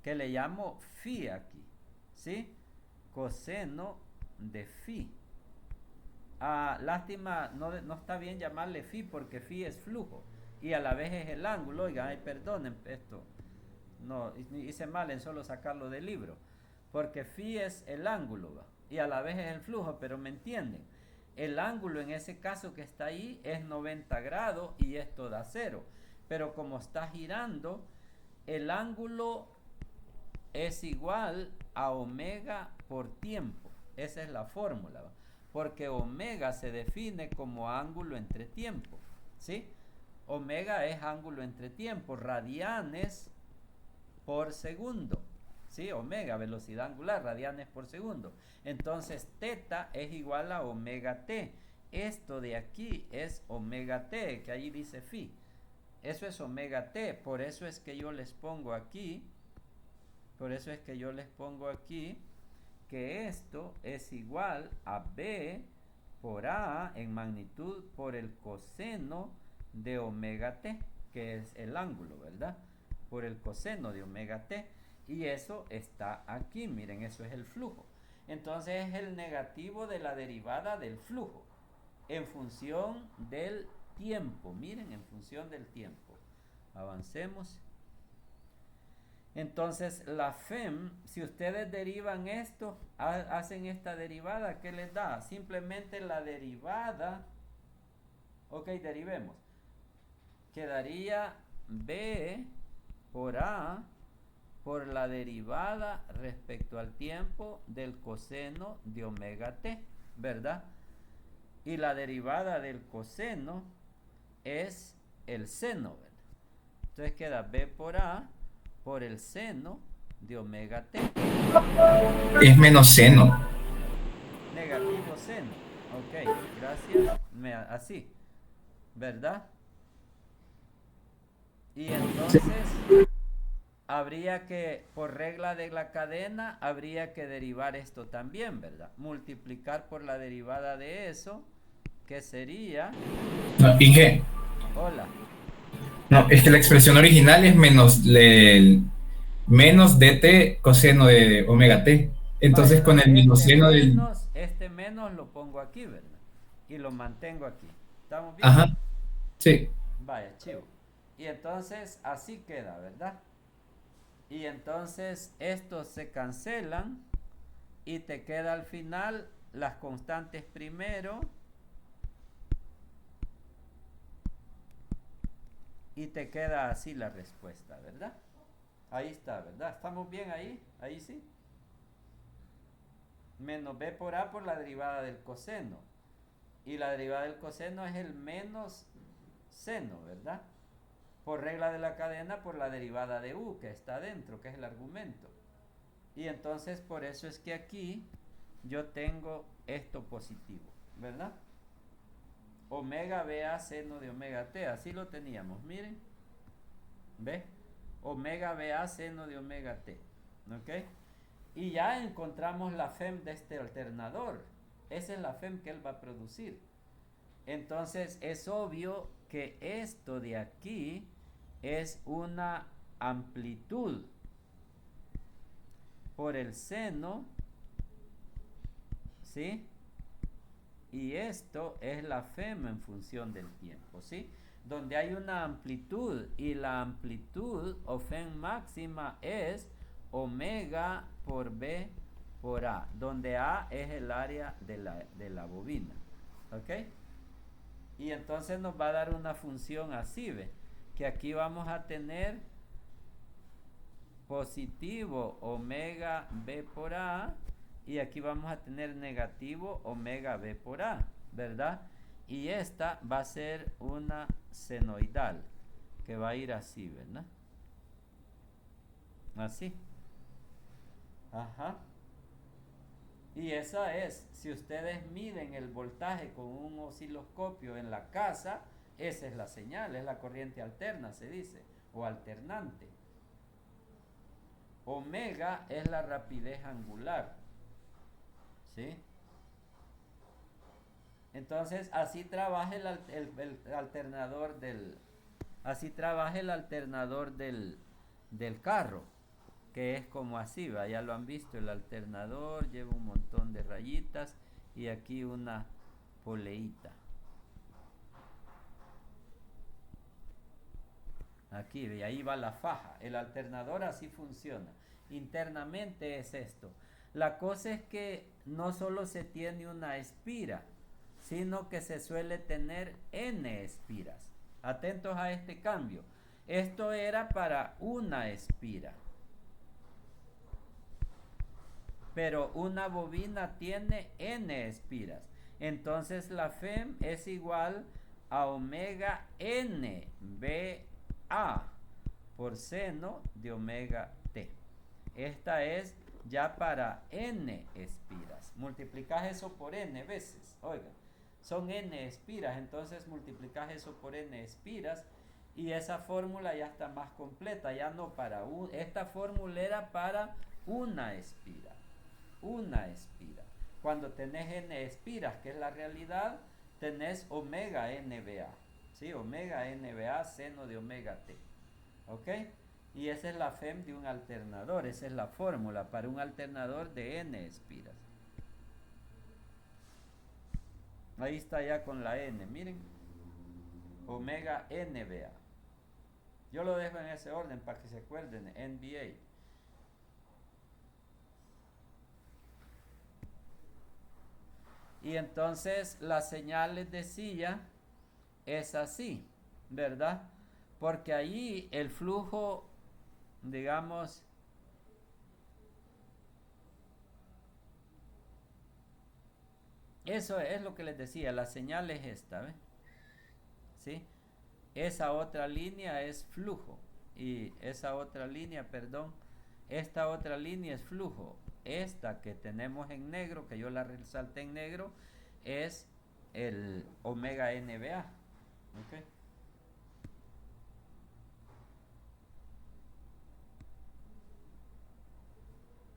que le llamo phi aquí, ¿sí? Coseno de phi. Lástima, no está bien llamarle phi porque phi es flujo y a la vez es el ángulo. Oigan, ay, perdonen esto, no, hice mal en solo sacarlo del libro, porque phi es el ángulo, ¿va? Y a la vez es el flujo, pero me entienden. El ángulo en ese caso que está ahí es 90 grados y esto da 0, pero como está girando, el ángulo es igual a omega por tiempo. Esa es la fórmula, ¿va? Porque omega se define como ángulo entre tiempo, ¿sí? Omega es ángulo entre tiempo, radianes por segundo, ¿sí? Omega, velocidad angular, radianes por segundo. Entonces, teta es igual a omega t. Esto de aquí es omega t, que ahí dice phi. Eso es omega t, por eso es que yo les pongo aquí, que esto es igual a B por A en magnitud por el coseno de omega t, que es el ángulo, ¿verdad? Por el coseno de omega t. Y eso está aquí, miren, eso es el flujo. Entonces es el negativo de la derivada del flujo en función del tiempo, miren, en función del tiempo. Avancemos. Entonces la FEM, si ustedes derivan esto, hacen esta derivada, ¿qué les da? Simplemente la derivada, ok, derivemos, quedaría B por A por la derivada respecto al tiempo del coseno de omega t, ¿verdad? Y la derivada del coseno es el seno, ¿verdad? Entonces queda b por a por el seno de omega t. Es menos seno. Negativo seno. Ok, gracias. Así, ¿verdad? Y entonces habría que, por regla de la cadena, habría que derivar esto también, ¿verdad? Multiplicar por la derivada de eso, que sería... No, Inge, Hola. no, es que la expresión original es menos dt coseno de omega t. Entonces Vaya, con el menos seno del... este menos lo pongo aquí, ¿verdad? Y lo mantengo aquí. ¿Estamos bien? Ajá, sí. Vaya, chivo. Y entonces así queda, ¿verdad? Y entonces estos se cancelan y te queda al final las constantes primero y te queda así la respuesta, ¿verdad? Ahí está, ¿verdad? ¿Estamos bien ahí? Ahí sí. Menos b por a por la derivada del coseno. Y la derivada del coseno es el menos seno, ¿verdad? Por regla de la cadena, por la derivada de u que está dentro, que es el argumento. Y entonces por eso es que aquí yo tengo esto positivo, ¿verdad? Omega BA seno de omega t, así lo teníamos, miren. ¿Ve? Omega BA seno de omega t, ¿ok? Y ya encontramos la FEM de este alternador. Esa es la FEM que él va a producir. Entonces es obvio que esto de aquí es una amplitud por el seno, ¿sí? Y esto es la FEM en función del tiempo, ¿sí? Donde hay una amplitud y la amplitud o FEM máxima es omega por B por A, donde A es el área de la bobina, ¿ok? Y entonces nos va a dar una función así, ¿ve? Que aquí vamos a tener positivo omega B por A y aquí vamos a tener negativo omega B por A, ¿verdad? Y esta va a ser una senoidal que va a ir así, ¿verdad? Así. Ajá. Y esa es, si ustedes miden el voltaje con un osciloscopio en la casa, esa es la señal, es la corriente alterna, se dice, o alternante. Omega es la rapidez angular, ¿sí? Entonces, así trabaja el alternador así trabaja el alternador del carro, que es como así, ¿va? Ya lo han visto, el alternador lleva un montón de rayitas y aquí una poleita. Aquí, y ahí va la faja. El alternador así funciona. Internamente es esto. La cosa es que no solo se tiene una espira, sino que se suele tener n espiras. Atentos a este cambio. Esto era para una espira. Pero una bobina tiene n espiras. Entonces la FEM es igual a omega n B A por seno de omega t. Esta es ya para n espiras. Multiplicas eso por n veces. Oiga, son n espiras, entonces multiplicas eso por n espiras y esa fórmula ya está más completa. Ya no para esta fórmula era para una espira. Una espira. Cuando tenés n espiras, que es la realidad, tenés omega NBA, ¿sí? Omega NBA seno de omega t, ¿ok? Y esa es la FEM de un alternador, esa es la fórmula para un alternador de n espiras. Ahí está ya con la n, miren, omega NBA. Yo lo dejo en ese orden para que se acuerden, NBA. Y entonces la señal les decía es así, ¿verdad? Porque allí el flujo, digamos, Eso es lo que les decía, la señal es esta, ¿ves? ¿Sí? Esa otra línea es flujo y esa otra línea, perdón, esta otra línea es flujo. Esta que tenemos en negro, que yo la resalté en negro, es el omega NBA. ¿Ok?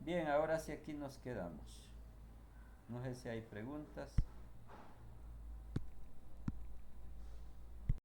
Bien, ahora sí aquí nos quedamos. No sé si hay preguntas.